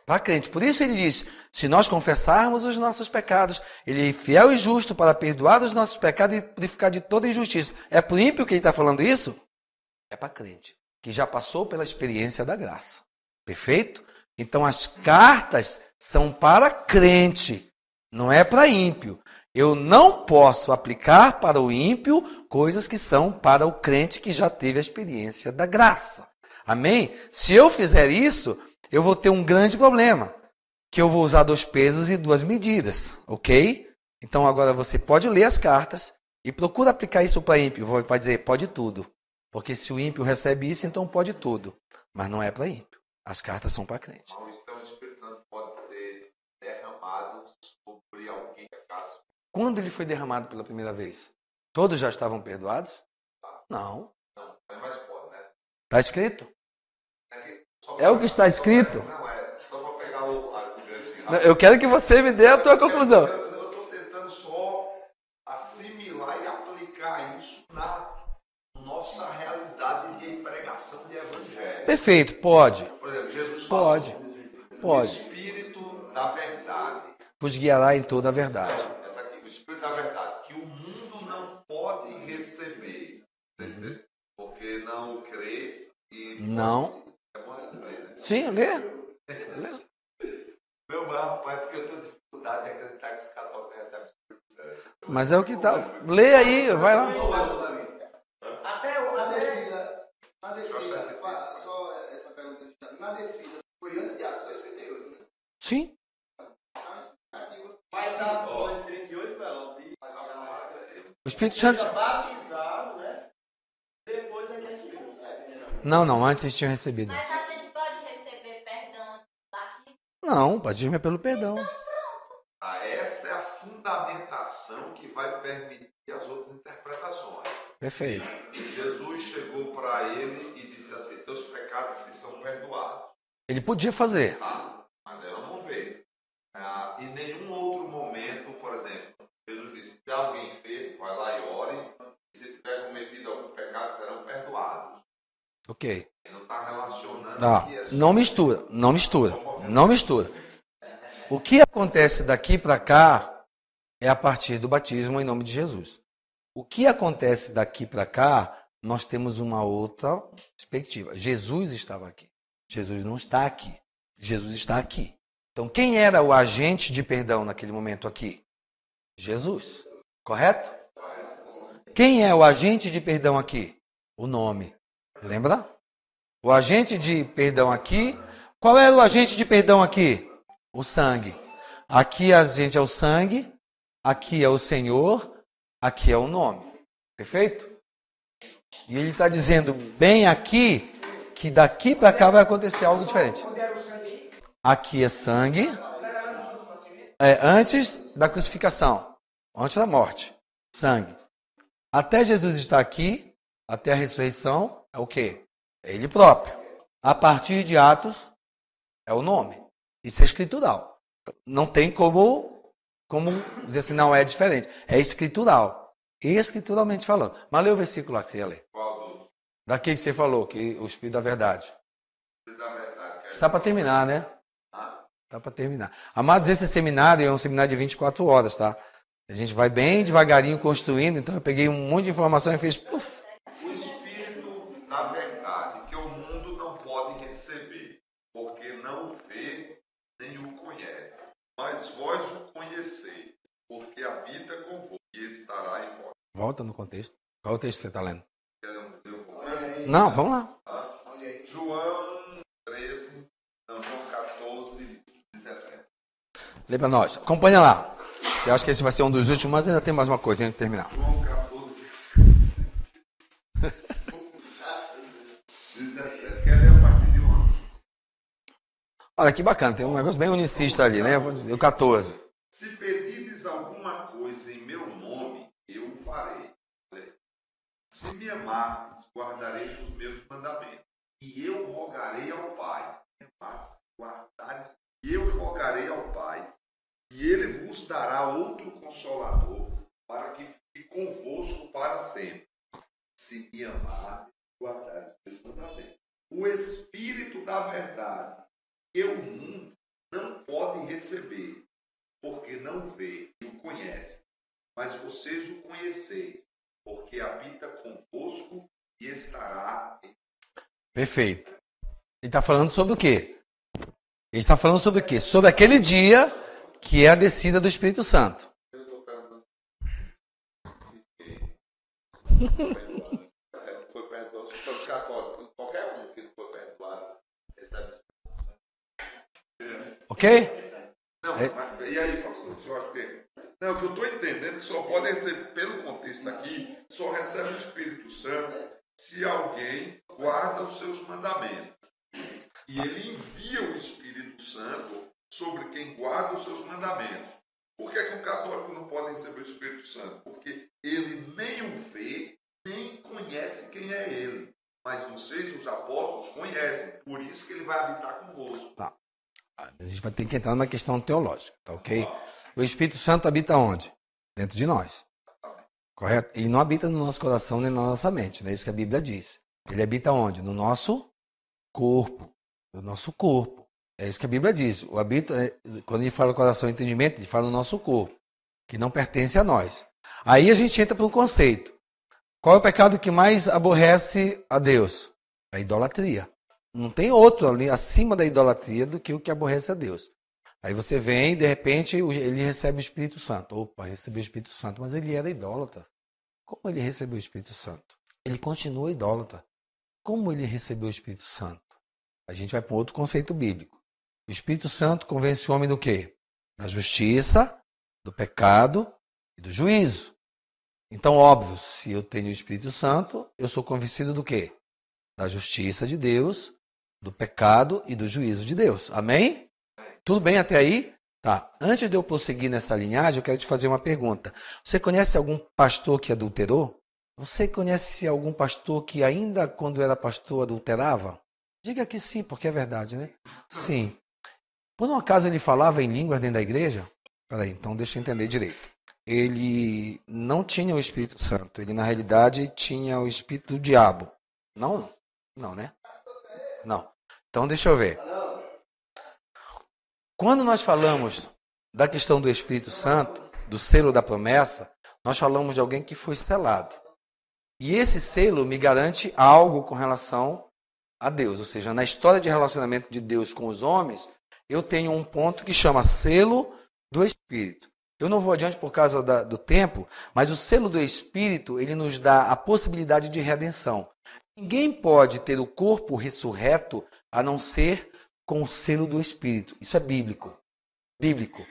para crente. Por isso ele diz, se nós confessarmos os nossos pecados, ele é fiel e justo para perdoar os nossos pecados e purificar de toda injustiça. É para o ímpio que ele está falando isso? É para crente, que já passou pela experiência da graça. Perfeito? Então as cartas são para crente, não é para ímpio. Eu não posso aplicar para o ímpio coisas que são para o crente que já teve a experiência da graça. Amém? Se eu fizer isso, eu vou ter um grande problema, que eu vou usar 2 pesos e 2 medidas, ok? Então agora você pode ler as cartas e procura aplicar isso para ímpio. Vai dizer, pode tudo. Porque se o ímpio recebe isso, então pode tudo. Mas não é para ímpio. As cartas são para crente. Então o Espírito Santo pode ser derramado sobre alguém acaso. Quando ele foi derramado pela primeira vez? Todos já estavam perdoados? Não. Não, mas pode, né? Está escrito? É o que está escrito? Não, só para pegar a grande. Eu quero que você me dê a tua conclusão. Eu estou tentando só assimilar e aplicar isso na nossa realidade de pregação de evangelho. Perfeito, pode. Por exemplo, Jesus Pode. falou, Pode. o Espírito da verdade. Vos guiará em toda a verdade. Essa aqui, o Espírito da verdade, que o mundo não pode receber. Porque não crê e... Não. Sim, lê. Meu rapaz, porque eu tenho dificuldade de acreditar que os católicos recebem o Espírito Santo. Mas é o que está. Lê aí, vai lá. Até a descida, só essa pergunta, na descida, foi antes de Atos 2,38, né? Sim. Mas Atos 2,38, Pelão, O Espírito Santo. batizado, né? Depois é que a gente recebe, né? Não, antes eles tinham recebido. Mas a gente pode receber perdão antes do batismo? Não, o batismo é pelo perdão. A fundamentação que vai permitir as outras interpretações. Perfeito. Jesus chegou para ele e disse assim: teus pecados que são perdoados. Ele podia fazer. Mas ela não veio. Em nenhum outro momento, por exemplo, Jesus disse: se alguém fez, vai lá e ore, e se tiver cometido algum pecado, serão perdoados. Ok. Ele não está relacionando Não, aqui. não mistura, não mistura, não mistura. O que acontece daqui para cá é a partir do batismo em nome de Jesus. O que acontece daqui para cá, nós temos uma outra perspectiva. Jesus estava aqui. Jesus não está aqui. Jesus está aqui. Então, quem era o agente de perdão naquele momento aqui? Jesus. Correto? Quem é o agente de perdão aqui? O nome. Lembra? O agente de perdão aqui. Qual era o agente de perdão aqui? O sangue. Aqui a gente é o sangue. Aqui é o Senhor. Aqui é o nome. Perfeito? E ele está dizendo bem aqui que daqui para cá vai acontecer algo diferente. Aqui é sangue. É antes da crucificação. Antes da morte. Sangue. Até Jesus estar aqui, até a ressurreição, é o quê? É ele próprio. A partir de Atos, é o nome. Isso é escritural. Não tem como dizer assim, não é diferente. É escritural. Escrituralmente falando. Mas lê o versículo lá que você ia ler. Qual? Daquele que você falou, que o Espírito da Verdade. Da verdade. Está para terminar, né? Está para terminar. Amados, esse seminário é um seminário de 24 horas, tá? A gente vai bem devagarinho construindo, então eu peguei um monte de informação e fiz... Uf. O Espírito da verdade, que o mundo não pode receber, porque não o vê nem o conhece. Mas vós o conheceis, porque habita convosco e estará em vós. Volta no contexto. Qual é o texto que você está lendo? João Não, vamos lá. 14, 17. Lê para nós. Acompanha lá. Eu acho que esse vai ser um dos últimos, mas ainda tem mais uma coisa antes de terminar. João 14, 17. Quer ler a partir de 1? Olha que bacana, tem um negócio bem unicista ali, né? O 14. Se pedirdes alguma coisa em meu nome, eu o farei. Se me amardes, guardareis os meus mandamentos. E eu rogarei ao Pai. Me amardes, guardareis. E eu rogarei ao Pai. E ele vos dará outro consolador, para que fique convosco para sempre. Se me amardes, guardareis os meus mandamentos. O Espírito da verdade, que o mundo não pode receber, porque não vê e o conhece. Mas vocês o conheceis, porque habita convosco e estará em... Perfeito. Ele está falando sobre o quê? Ele está falando sobre o quê? Sobre aquele dia que é a descida do Espírito Santo. Eu estou perguntando se foi perdoado, se foi católico, qualquer um que não foi perdoado, recebe. Ok? Não, mas, e aí, pastor? Eu acho que... Não, o que eu estou entendendo é que só pode receber, pelo contexto aqui, só recebe o Espírito Santo se alguém guarda os seus mandamentos. E ele envia o Espírito Santo sobre quem guarda os seus mandamentos. Por que um católico não pode receber o Espírito Santo? Porque ele nem o vê, nem conhece quem é ele. Mas vocês, os apóstolos, conhecem. Por isso que ele vai habitar convosco. Tá. A gente vai ter que entrar numa questão teológica, tá ok? O Espírito Santo habita onde? Dentro de nós. Correto? Ele não habita no nosso coração nem na nossa mente, não é isso que a Bíblia diz. Ele habita onde? No nosso corpo. No nosso corpo. É isso que a Bíblia diz. O habita, quando ele fala coração e entendimento, ele fala no nosso corpo, que não pertence a nós. Aí a gente entra para um conceito. Qual é o pecado que mais aborrece a Deus? A idolatria. Não tem outro ali acima da idolatria do que o que aborrece a Deus. Aí você vem e, de repente, ele recebe o Espírito Santo. Opa, recebeu o Espírito Santo, mas ele era idólatra. Como ele recebeu o Espírito Santo? Ele continua idólatra. Como ele recebeu o Espírito Santo? A gente vai para outro conceito bíblico. O Espírito Santo convence o homem do quê? Da justiça, do pecado e do juízo. Então, óbvio, se eu tenho o Espírito Santo, eu sou convencido do quê? Da justiça de Deus, do pecado e do juízo de Deus. Amém? Tudo bem até aí? Tá. Antes de eu prosseguir nessa linhagem, eu quero te fazer uma pergunta. Você conhece algum pastor que adulterou? Você conhece algum pastor que ainda quando era pastor adulterava? Diga que sim, porque é verdade, né? Sim. Por um acaso ele falava em línguas dentro da igreja? Peraí, então deixa eu entender direito. Ele não tinha o Espírito Santo, ele na realidade tinha o Espírito do diabo. Não? Não, né? Não. Então deixa eu ver. Quando nós falamos da questão do Espírito Santo, do selo da promessa, nós falamos de alguém que foi selado. E esse selo me garante algo com relação a Deus. Ou seja, na história de relacionamento de Deus com os homens, eu tenho um ponto que chama selo do Espírito. Eu não vou adiante por causa do tempo, mas o selo do Espírito, ele nos dá a possibilidade de redenção. Ninguém pode ter o corpo ressurreto a não ser com o selo do Espírito. Isso é bíblico. Bíblico.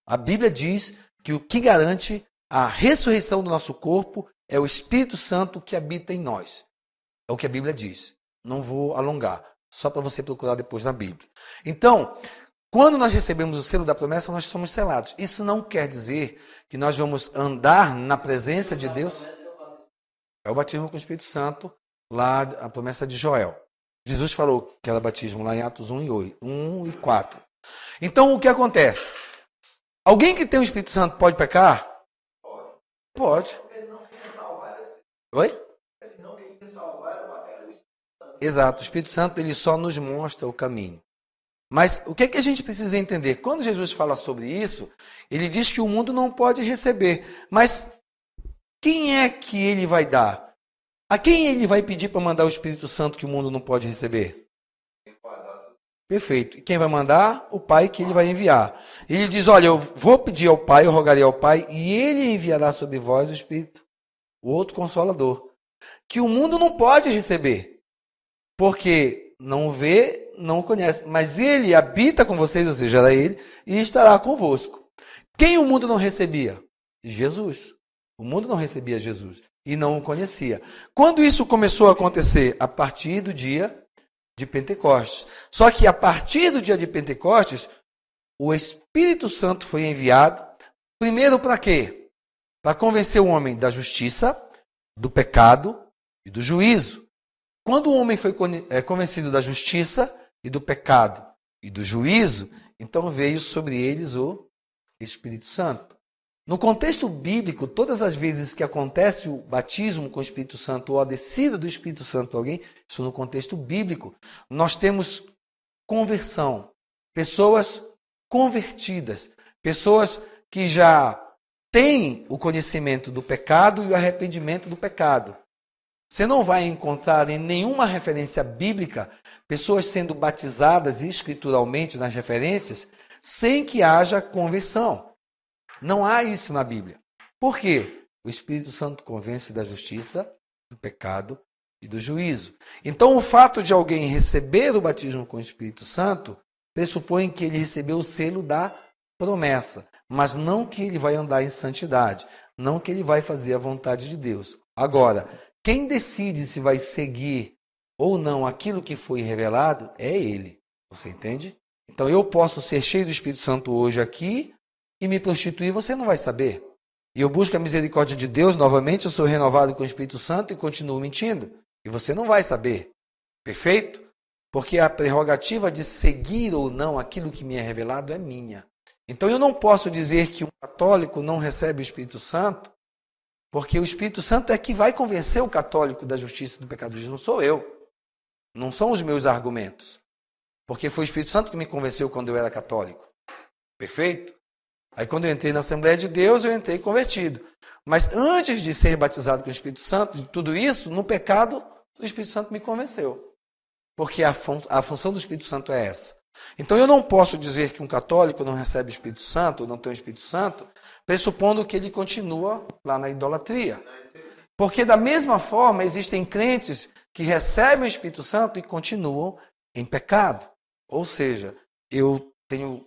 A Bíblia diz que o que garante a ressurreição do nosso corpo é o Espírito Santo que habita em nós. É o que a Bíblia diz. Não vou alongar, só para você procurar depois na Bíblia. Então, quando nós recebemos o selo da promessa, nós somos selados. Isso não quer dizer que nós vamos andar na presença de Deus. É o batismo com o Espírito Santo, lá a promessa de Joel. Jesus falou que era batismo lá em Atos 1 e 4. Então, o que acontece? Alguém que tem o Espírito Santo pode pecar? Pode. Oi? Exato. O Espírito Santo ele só nos mostra o caminho. Mas o que é que a gente precisa entender? Quando Jesus fala sobre isso, ele diz que o mundo não pode receber. Mas quem é que ele vai dar? A quem ele vai pedir para mandar o Espírito Santo que o mundo não pode receber? Perfeito. E quem vai mandar? O Pai que ele vai enviar. Ele diz, olha, eu vou pedir ao Pai, eu rogarei ao Pai, e ele enviará sobre vós o Espírito, o outro Consolador, que o mundo não pode receber, porque não vê, não conhece, mas ele habita com vocês, ou seja, era ele, e estará convosco. Quem o mundo não recebia? Jesus. O mundo não recebia Jesus e não o conhecia. Quando isso começou a acontecer? A partir do dia de Pentecostes. Só que a partir do dia de Pentecostes, o Espírito Santo foi enviado, primeiro para quê? Para convencer o homem da justiça, do pecado e do juízo. Quando o homem foi convencido da justiça e do pecado e do juízo, então veio sobre eles o Espírito Santo. No contexto bíblico, todas as vezes que acontece o batismo com o Espírito Santo ou a descida do Espírito Santo para alguém, isso no contexto bíblico, nós temos conversão. Pessoas convertidas. Pessoas que já têm o conhecimento do pecado e o arrependimento do pecado. Você não vai encontrar em nenhuma referência bíblica pessoas sendo batizadas escrituralmente nas referências sem que haja conversão. Não há isso na Bíblia. Por quê? O Espírito Santo convence da justiça, do pecado e do juízo. Então, o fato de alguém receber o batismo com o Espírito Santo pressupõe que ele recebeu o selo da promessa, mas não que ele vai andar em santidade, não que ele vai fazer a vontade de Deus. Agora, quem decide se vai seguir ou não aquilo que foi revelado é ele. Você entende? Então, eu posso ser cheio do Espírito Santo hoje aqui e me prostituir, você não vai saber. E eu busco a misericórdia de Deus, novamente, eu sou renovado com o Espírito Santo e continuo mentindo. E você não vai saber. Perfeito? Porque a prerrogativa de seguir ou não aquilo que me é revelado é minha. Então eu não posso dizer que um católico não recebe o Espírito Santo, porque o Espírito Santo é que vai convencer o católico da justiça e do pecado. Não sou eu. Não são os meus argumentos. Porque foi o Espírito Santo que me convenceu quando eu era católico. Perfeito? Aí quando eu entrei na Assembleia de Deus, eu entrei convertido. Mas antes de ser batizado com o Espírito Santo, de tudo isso, no pecado, o Espírito Santo me convenceu. Porque a função do Espírito Santo é essa. Então eu não posso dizer que um católico não recebe o Espírito Santo, ou não tem o Espírito Santo, pressupondo que ele continua lá na idolatria. Porque da mesma forma, existem crentes que recebem o Espírito Santo e continuam em pecado. Ou seja, eu tenho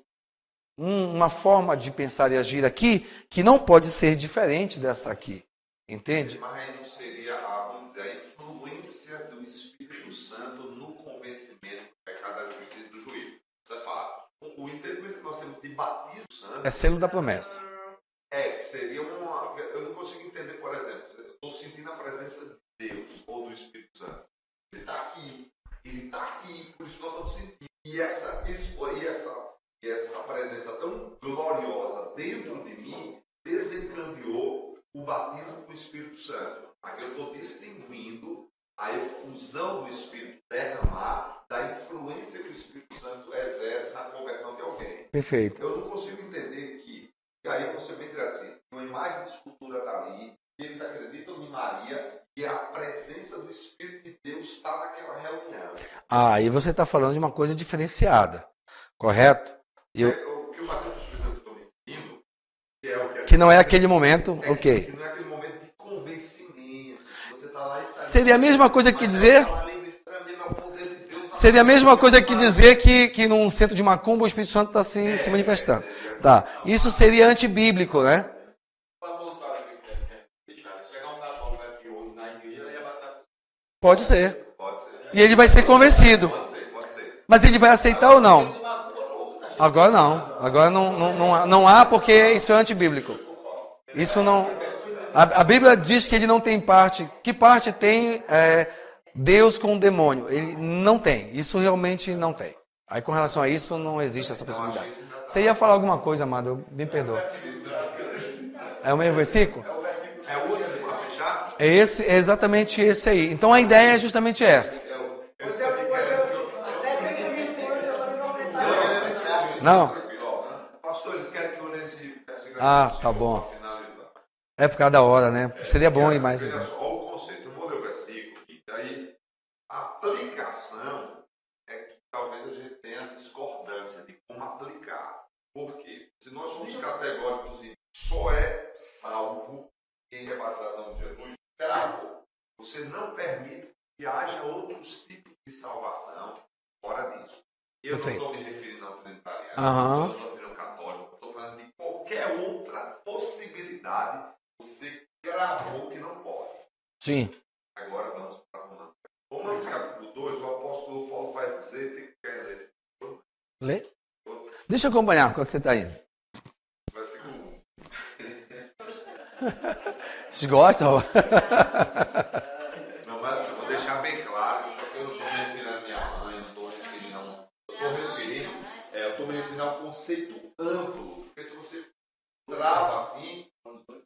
uma forma de pensar e agir aqui que não pode ser diferente dessa aqui. Entende? Mas aí não seria, vamos dizer, a influência do Espírito Santo no convencimento do pecado, da justiça e do juízo. Você fala, o entendimento que nós temos batismo santo É selo da promessa. que seria uma... Eu não consigo entender, por exemplo, eu estou sentindo a presença de Deus ou do Espírito Santo. Ele está aqui, por isso nós estamos sentindo. E essa presença tão gloriosa dentro de mim desencadeou o batismo com o Espírito Santo. Aqui eu estou distinguindo a efusão do Espírito derramar da influência que o Espírito Santo exerce na conversão de alguém. Perfeito. Eu não consigo entender que, e aí você vem dizer assim, uma imagem de escultura está ali, que eles acreditam em Maria e a presença do Espírito de Deus está naquela reunião. E você está falando de uma coisa diferenciada, correto? O que o batismo do Espírito Santo está me referindo, que é o que não é aquele momento, ok. Que não é aquele momento de convencimento. Você está lá e está... Seria a mesma coisa que dizer... Seria a mesma coisa que dizer que num centro de macumba o Espírito Santo está se manifestando. Tá. Isso seria antibíblico, né? Pode ser. E ele vai ser convencido. Mas ele vai aceitar ou não? Agora não. Agora não há, porque isso é antibíblico. Isso não... A Bíblia diz que ele não tem parte. Que parte tem Deus com o demônio? Ele não tem. Isso realmente não tem. Aí com relação a isso não existe essa possibilidade. Você ia falar alguma coisa, amado? Me perdoa. É o mesmo versículo? É o outro para fechar? É exatamente esse aí. Então a ideia é justamente essa. Não. Pastor, eles querem que eu nesse Tá bom. É por causa da hora, né? Seria bom ir mais. Olha só o conceito. Eu vou ler o versículo e daí a aplicação é que talvez a gente tenha discordância de como aplicar. Por quê? Se nós somos categóricos e só é salvo quem é batizado no nome de Jesus, travou. Você não permite que haja outros tipos de salvação fora disso. Eu não estou me referindo ao trinitário, eu não estou referindo ao católico, estou falando de qualquer outra possibilidade. Você gravou que não pode. Sim. Agora vamos para Romanos. Romanos capítulo 2, o apóstolo Paulo vai dizer, tem que querer ler. Lê? Deixa eu acompanhar, qual que você está indo? Versículo 1. Vocês gostam? Não, mas eu vou deixar bem claro, isso aqui eu não estou me referindo à minha mãe, não estou referindo a eu estou me referindo ao conceito amplo. Porque se você trava assim,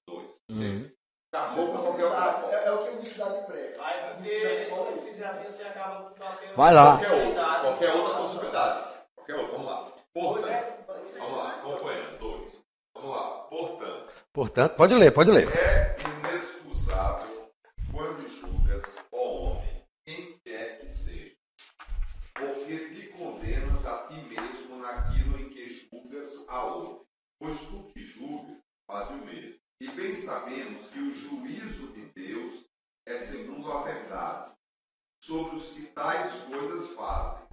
dois. Acabou com qualquer outra forma. É o que a universidade prega. Porque se você fizer assim, você acaba batendo. Vai lá. Qualquer outra possibilidade. Qualquer outra, vamos lá. Portanto, vamos lá, acompanhando, 2. Vamos lá, Portanto, pode ler. É inexcusável quando julgas, ó homem, quem quer que seja, porque te condenas a ti mesmo naquilo em que julgas a outro. Pois tu que julgas, faz o mesmo. E bem sabemos que o juízo de Deus é segundo a verdade, sobre os que tais coisas fazem.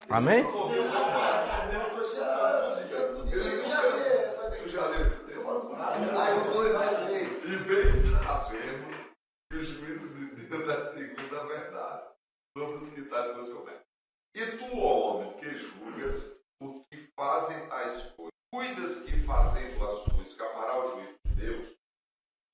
Amém? Eu já li esse texto. E bem sabemos que o juízo de Deus é segundo a verdade, sobre os que tais coisas cometem. E tu, ó homem, que julgas o que fazem tais coisas, cuidas que fazendo a sua escapará ao juízo de Deus?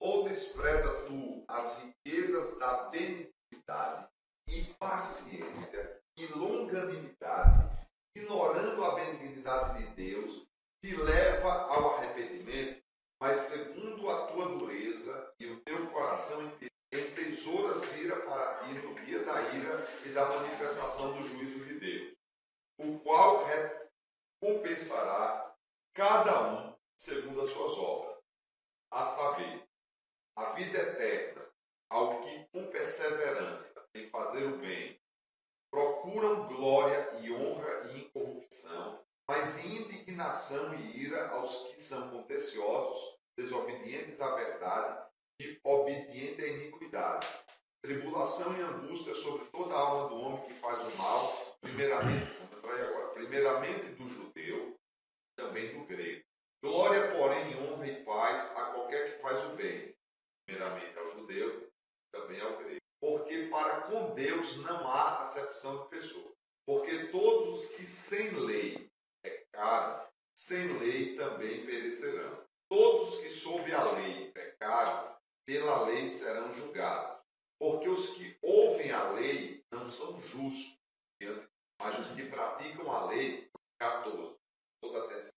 Ou despreza tu as riquezas da benignidade e paciência e longanimidade, ignorando a benignidade de Deus, que leva ao arrependimento, mas segundo a tua dureza e o teu coração entesouras ira para ti no dia da ira e da manifestação do juízo de Deus, o qual recompensará cada um segundo as suas obras, a saber, a vida eterna, ao que com perseverança em fazer o bem procuram glória e honra e incorrupção, mas indignação e ira aos que são contenciosos, desobedientes à verdade e obedientes à iniquidade. Tribulação e angústia sobre toda a alma do homem que faz o mal, primeiramente do judeu, também do grego. Glória, porém, honra e paz a qualquer que faz o bem, primeiramente ao judeu, também ao grego. Porque para com Deus não há acepção de pessoa. Porque todos os que sem lei pecaram, sem lei também perecerão. Todos os que sob a lei pecaram, pela lei serão julgados. Porque os que ouvem a lei não são justos, mas os que praticam a lei, 14. Toda atenção.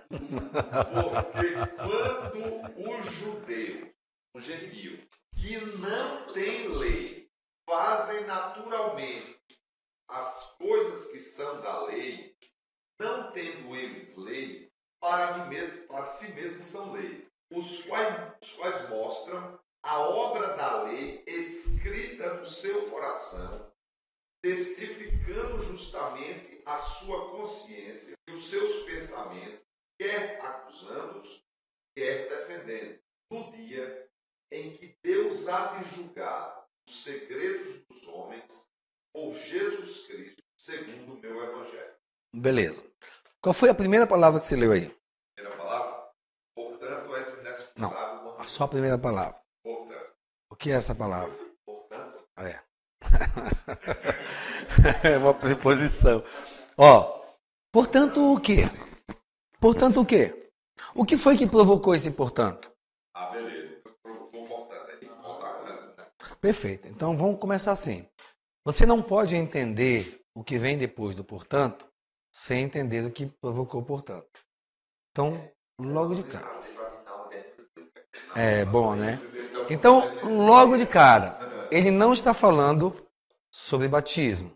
Porque quando o judeu, o gentio, que não tem lei, fazem naturalmente as coisas que são da lei, não tendo eles lei, para si mesmos são lei, os quais mostram a obra da lei escrita no seu coração, testificando justamente a sua consciência e os seus pensamentos, quer acusando-os, quer defendendo, no dia em que Deus há de julgar os segredos dos homens por Jesus Cristo, segundo o meu evangelho. Beleza. Qual foi a primeira palavra que você leu aí? Primeira palavra? Portanto, essa inexcusável. Não, só a primeira palavra. Portanto. O que é essa palavra? Portanto. É. É uma preposição. Ó, portanto o quê? Portanto o quê? O que foi que provocou esse portanto? Ah, beleza. Provocou portanto. Tem que voltar antes, né? Perfeito. Então vamos começar assim. Você não pode entender o que vem depois do portanto sem entender o que provocou o portanto. Então, logo de cara. É bom, né? Então, logo de cara, ele não está falando sobre batismo.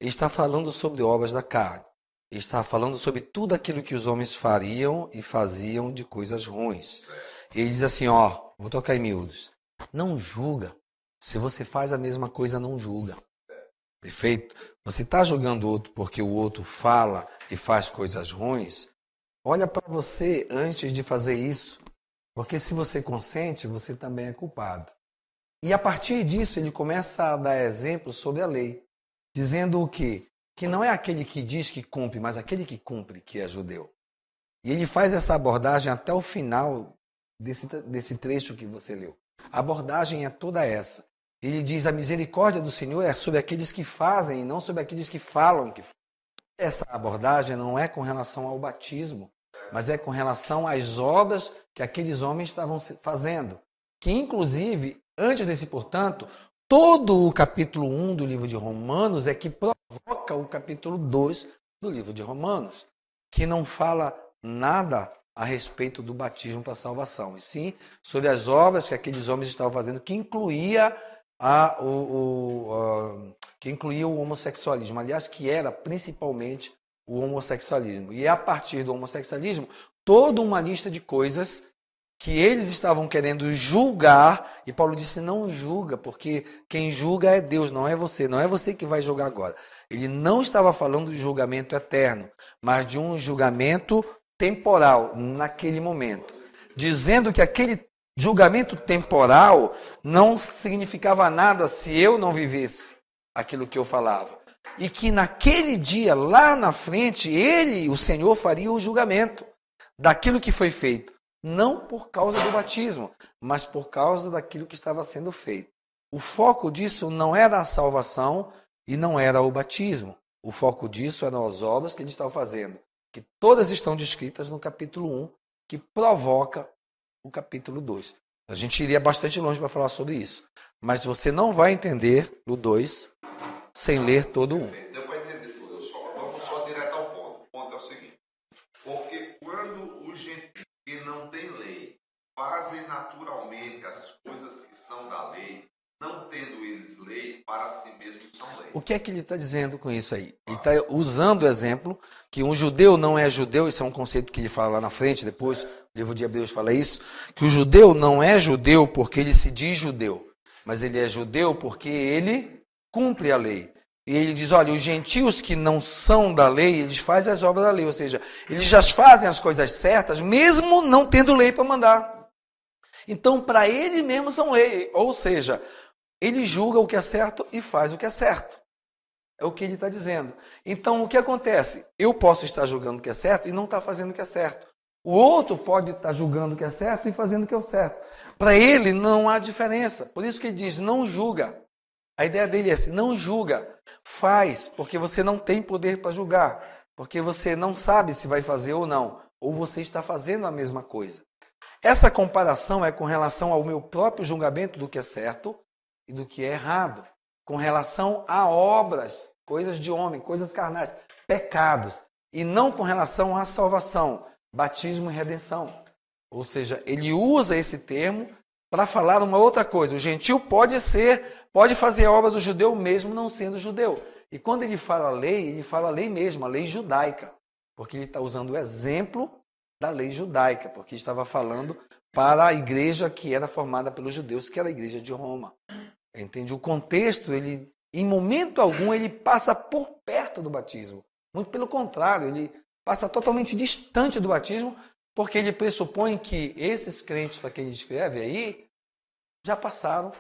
Ele está falando sobre obras da carne. Ele está falando sobre tudo aquilo que os homens fariam e faziam de coisas ruins. Ele diz assim, ó, vou tocar em miúdos. Não julga. Se você faz a mesma coisa, não julga. Perfeito? Você está julgando o outro porque o outro fala e faz coisas ruins? Olha para você antes de fazer isso. Porque se você consente, você também é culpado. E a partir disso, ele começa a dar exemplos sobre a lei. Dizendo o quê? Que não é aquele que diz que cumpre, mas aquele que cumpre que é judeu. E ele faz essa abordagem até o final desse trecho que você leu. A abordagem é toda essa. Ele diz, a misericórdia do Senhor é sobre aqueles que fazem e não sobre aqueles que falam que fazem. Essa abordagem não é com relação ao batismo, mas é com relação às obras que aqueles homens estavam fazendo. Que, inclusive, antes desse, portanto, todo o capítulo 1 do livro de Romanos é que provoca o capítulo 2 do livro de Romanos, que não fala nada a respeito do batismo para a salvação, e sim sobre as obras que aqueles homens estavam fazendo, que incluía o homossexualismo. Aliás, que era principalmente o homossexualismo. E a partir do homossexualismo, toda uma lista de coisas que eles estavam querendo julgar, e Paulo disse, não julga, porque quem julga é Deus, não é você que vai julgar agora. Ele não estava falando de julgamento eterno, mas de um julgamento temporal, naquele momento. Dizendo que aquele julgamento temporal não significava nada se eu não vivesse aquilo que eu falava. E que naquele dia, lá na frente, o Senhor, faria o julgamento daquilo que foi feito. Não por causa do batismo, mas por causa daquilo que estava sendo feito. O foco disso não era a salvação e não era o batismo. O foco disso eram as obras que ele estava fazendo, que todas estão descritas no capítulo 1, que provoca o capítulo 2. A gente iria bastante longe para falar sobre isso. Mas você não vai entender o 2 sem ler todo o 1. Deu para entender tudo. Vamos só direto ao ponto. O ponto é o seguinte. Porque quando os gentios que não têm lei fazem naturalmente as coisas que são da lei, não tendo eles lei, para si mesmos são lei. O que é que ele está dizendo com isso aí? Ele está usando o exemplo que um judeu não é judeu, isso é um conceito que ele fala lá na frente, depois o livro de Hebreus fala isso, que o judeu não é judeu porque ele se diz judeu, mas ele é judeu porque ele cumpre a lei. E ele diz, olha, os gentios que não são da lei, eles fazem as obras da lei, ou seja, eles já fazem as coisas certas, mesmo não tendo lei para mandar. Então, para ele mesmo são lei, ou seja, ele julga o que é certo e faz o que é certo. É o que ele está dizendo. Então, o que acontece? Eu posso estar julgando o que é certo e não estar fazendo o que é certo. O outro pode estar julgando o que é certo e fazendo o que é certo. Para ele não há diferença. Por isso que ele diz, não julga. A ideia dele é assim, não julga. Faz, porque você não tem poder para julgar. porque você não sabe se vai fazer ou não, ou você está fazendo a mesma coisa. Essa comparação é com relação ao meu próprio julgamento do que é certo e do que é errado, com relação a obras, coisas de homem, coisas carnais, pecados, e não com relação à salvação, batismo e redenção. Ou seja, ele usa esse termo para falar uma outra coisa. O gentil pode fazer a obra do judeu mesmo não sendo judeu. E quando ele fala a lei mesmo, a lei judaica, porque ele está usando o exemplo da lei judaica, porque estava falando para a igreja que era formada pelos judeus, que era a igreja de Roma. Entende? O contexto, ele, em momento algum, ele passa por perto do batismo. Muito pelo contrário, ele passa totalmente distante do batismo, porque ele pressupõe que esses crentes para quem ele escreve aí já passaram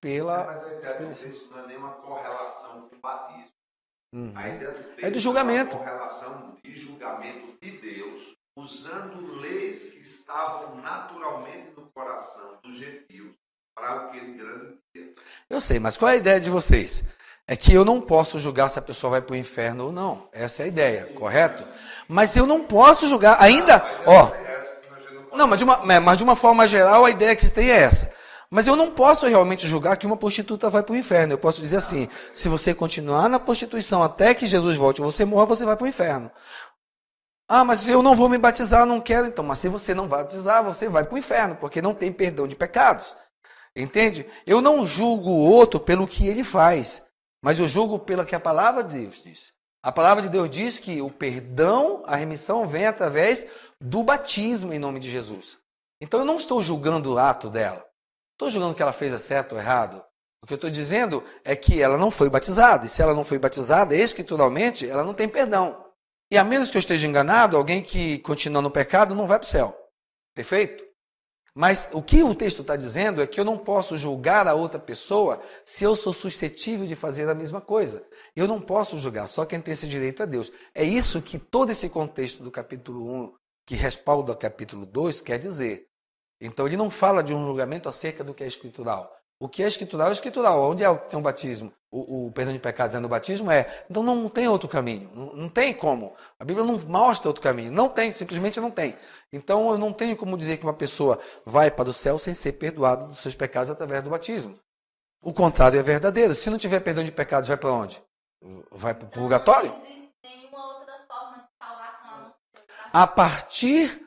pela... Mas a ideia do texto não é nenhuma correlação com o batismo. A ideia do texto é do julgamento. É uma correlação de julgamento de Deus, usando leis que estavam naturalmente no coração dos gentios para aquele grande dia. Eu sei, mas qual é a ideia de vocês? É que eu não posso julgar se a pessoa vai para o inferno ou não. Essa é a ideia, correto? Mas eu não posso julgar ainda... Não, mas de uma forma geral, a ideia que se tem é essa. Mas eu não posso realmente julgar que uma prostituta vai para o inferno. Eu posso dizer assim, se você continuar na prostituição até que Jesus volte ou você morra, você vai para o inferno. Ah, mas eu não vou me batizar, não quero. Então, mas se você não vai batizar, você vai para o inferno, porque não tem perdão de pecados. Entende? Eu não julgo o outro pelo que ele faz, mas eu julgo pelo que a palavra de Deus diz. A palavra de Deus diz que o perdão, a remissão vem através do batismo em nome de Jesus. Então eu não estou julgando o ato dela. Estou julgando que ela fez certo ou errado. O que eu estou dizendo é que ela não foi batizada. E se ela não foi batizada, escrituralmente, ela não tem perdão. E a menos que eu esteja enganado, alguém que continua no pecado não vai para o céu. Perfeito? Mas o que o texto está dizendo é que eu não posso julgar a outra pessoa se eu sou suscetível de fazer a mesma coisa. Eu não posso julgar, só quem tem esse direito é Deus. É isso que todo esse contexto do capítulo 1, que respalda o capítulo 2, quer dizer. Então ele não fala de um julgamento acerca do que é escritural. O que é escritural é escritural. Onde é que tem um batismo? O perdão de pecados é no batismo? É. Então não tem outro caminho. Não tem como. A Bíblia não mostra outro caminho. Não tem, simplesmente não tem. Então eu não tenho como dizer que uma pessoa vai para o céu sem ser perdoada dos seus pecados através do batismo. O contrário é verdadeiro. Se não tiver perdão de pecados, vai para onde? Vai para o purgatório? Não existe nenhuma outra forma de salvação. A partir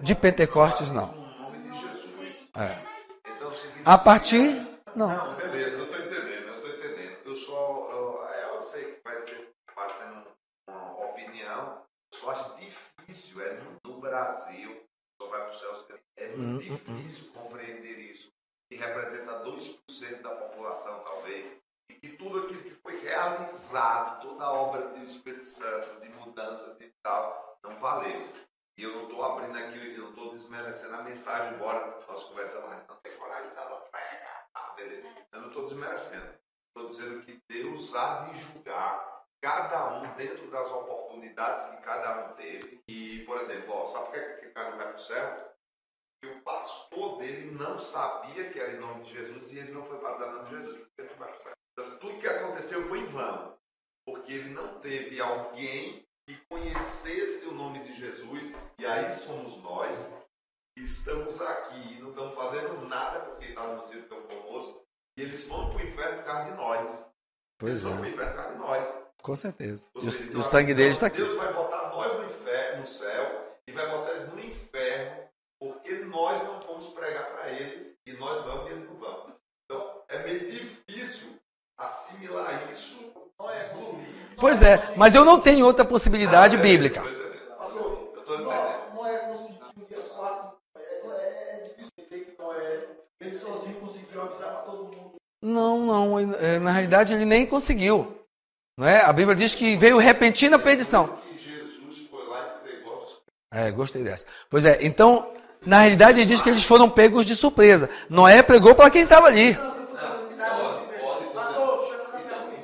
de Pentecostes, não. No nome de Jesus. É. Então, A partir... Não. Não, beleza, eu estou entendendo. Eu sei que vai ser parecendo uma opinião, eu só acho difícil, no Brasil, só vai para o céu, é muito difícil compreender isso, que representa 2% da população, talvez, e que tudo aquilo que foi realizado, toda a obra do Espírito Santo, de mudança, de tal, não valeu. E eu não estou abrindo aquilo, eu não estou desmerecendo a mensagem, embora nós conversamos, mas não tem coragem de dar uma prega. Beleza. Eu não estou desmerecendo. Estou dizendo que Deus há de julgar cada um dentro das oportunidades que cada um teve. E, por exemplo, sabe por que o cara não vai para o céu? Porque o pastor dele não sabia que era em nome de Jesus e ele não foi batizado em nome de Jesus. Porque ele não vai para o céu. Então, tudo que aconteceu foi em vão. Porque ele não teve alguém que conhecesse o nome de Jesus, e aí somos nós, que estamos aqui e não estamos fazendo nada porque está no sítio tão famoso, e eles vão para o inferno por causa de nós. Eles vão para o inferno por causa de nós. Com certeza. Seja, E o sangue deles está aqui. Deus vai botar nós no inferno, no céu, e vai botar eles no inferno, porque nós não fomos pregar para eles, e nós vamos e eles não vão. Então, é meio difícil assimilar isso. Não é comigo. Pois é, mas eu não tenho outra possibilidade bíblica. Pastor, Eu estou entendendo. Noé conseguiu unir as quatro. É difícil entender que Noé, ele sozinho conseguiu avisar para todo mundo. Não. Na realidade, ele nem conseguiu. Não é? A Bíblia diz que veio repentina perdição. Que Jesus foi lá e pregou. Gostei dessa. Pois é, então, na realidade, ele diz que eles foram pegos de surpresa. Noé pregou para quem estava ali. Pastor, deixa eu fazer uma pergunta.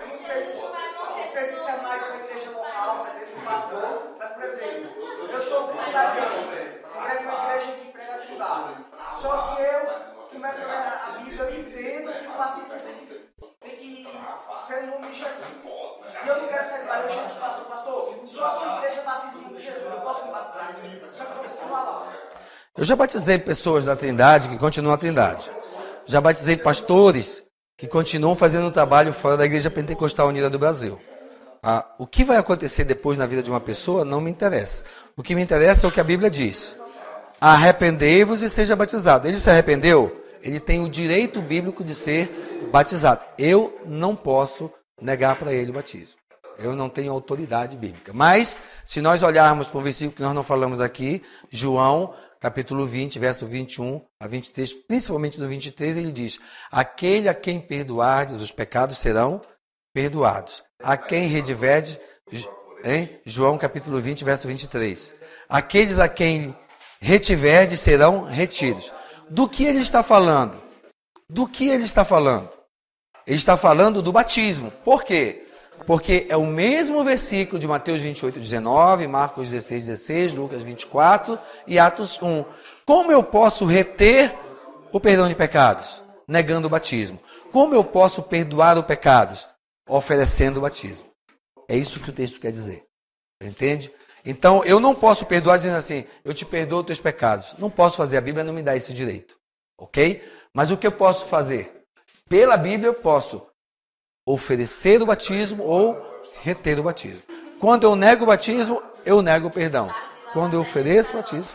Eu não sei se isso é mais uma igreja local, dentro do pastor, mas, por exemplo, eu sou comunidade de uma igreja que prega trindade. Só que eu começo a ler a Bíblia, eu entendo que o batismo tem que ser no nome de Jesus. E eu não quero sair lá, eu chamo o pastor, Eu já batizei pessoas da Trindade que continuam na Trindade. Já batizei pastores que continuam fazendo um trabalho fora da Igreja Pentecostal Unida do Brasil. O que vai acontecer depois na vida de uma pessoa não me interessa. O que me interessa é o que a Bíblia diz. Arrependei-vos e seja batizado. Ele se arrependeu? Ele tem o direito bíblico de ser batizado. Eu não posso negar para ele o batismo. Eu não tenho autoridade bíblica. Mas, se nós olharmos para um versículo que nós não falamos aqui, João, capítulo 20, verso 21 a 23, principalmente no 23, ele diz: aquele a quem perdoardes os pecados serão perdoados. A quem rediverdes, João capítulo 20, verso 23. Aqueles a quem retiverdes serão retidos. Do que ele está falando? Do que ele está falando? Ele está falando do batismo. Por quê? Porque é o mesmo versículo de Mateus 28, 19, Marcos 16, 16, Lucas 24 e Atos 1. Como eu posso reter o perdão de pecados? Negando o batismo. Como eu posso perdoar os pecados? Oferecendo o batismo. É isso que o texto quer dizer. Entende? Então, eu não posso perdoar dizendo assim, eu te perdoo os teus pecados. Não posso fazer, a Bíblia não me dá esse direito. Ok? Mas o que eu posso fazer? Pela Bíblia eu posso oferecer o batismo ou reter o batismo. Quando eu nego o batismo, eu nego o perdão. Quando eu ofereço o batismo...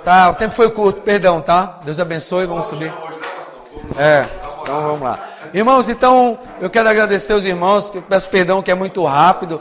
Tá, o tempo foi curto, perdão, tá? Deus abençoe, vamos subir. Então vamos lá. Irmãos, então eu quero agradecer aos irmãos, que eu peço perdão que é muito rápido.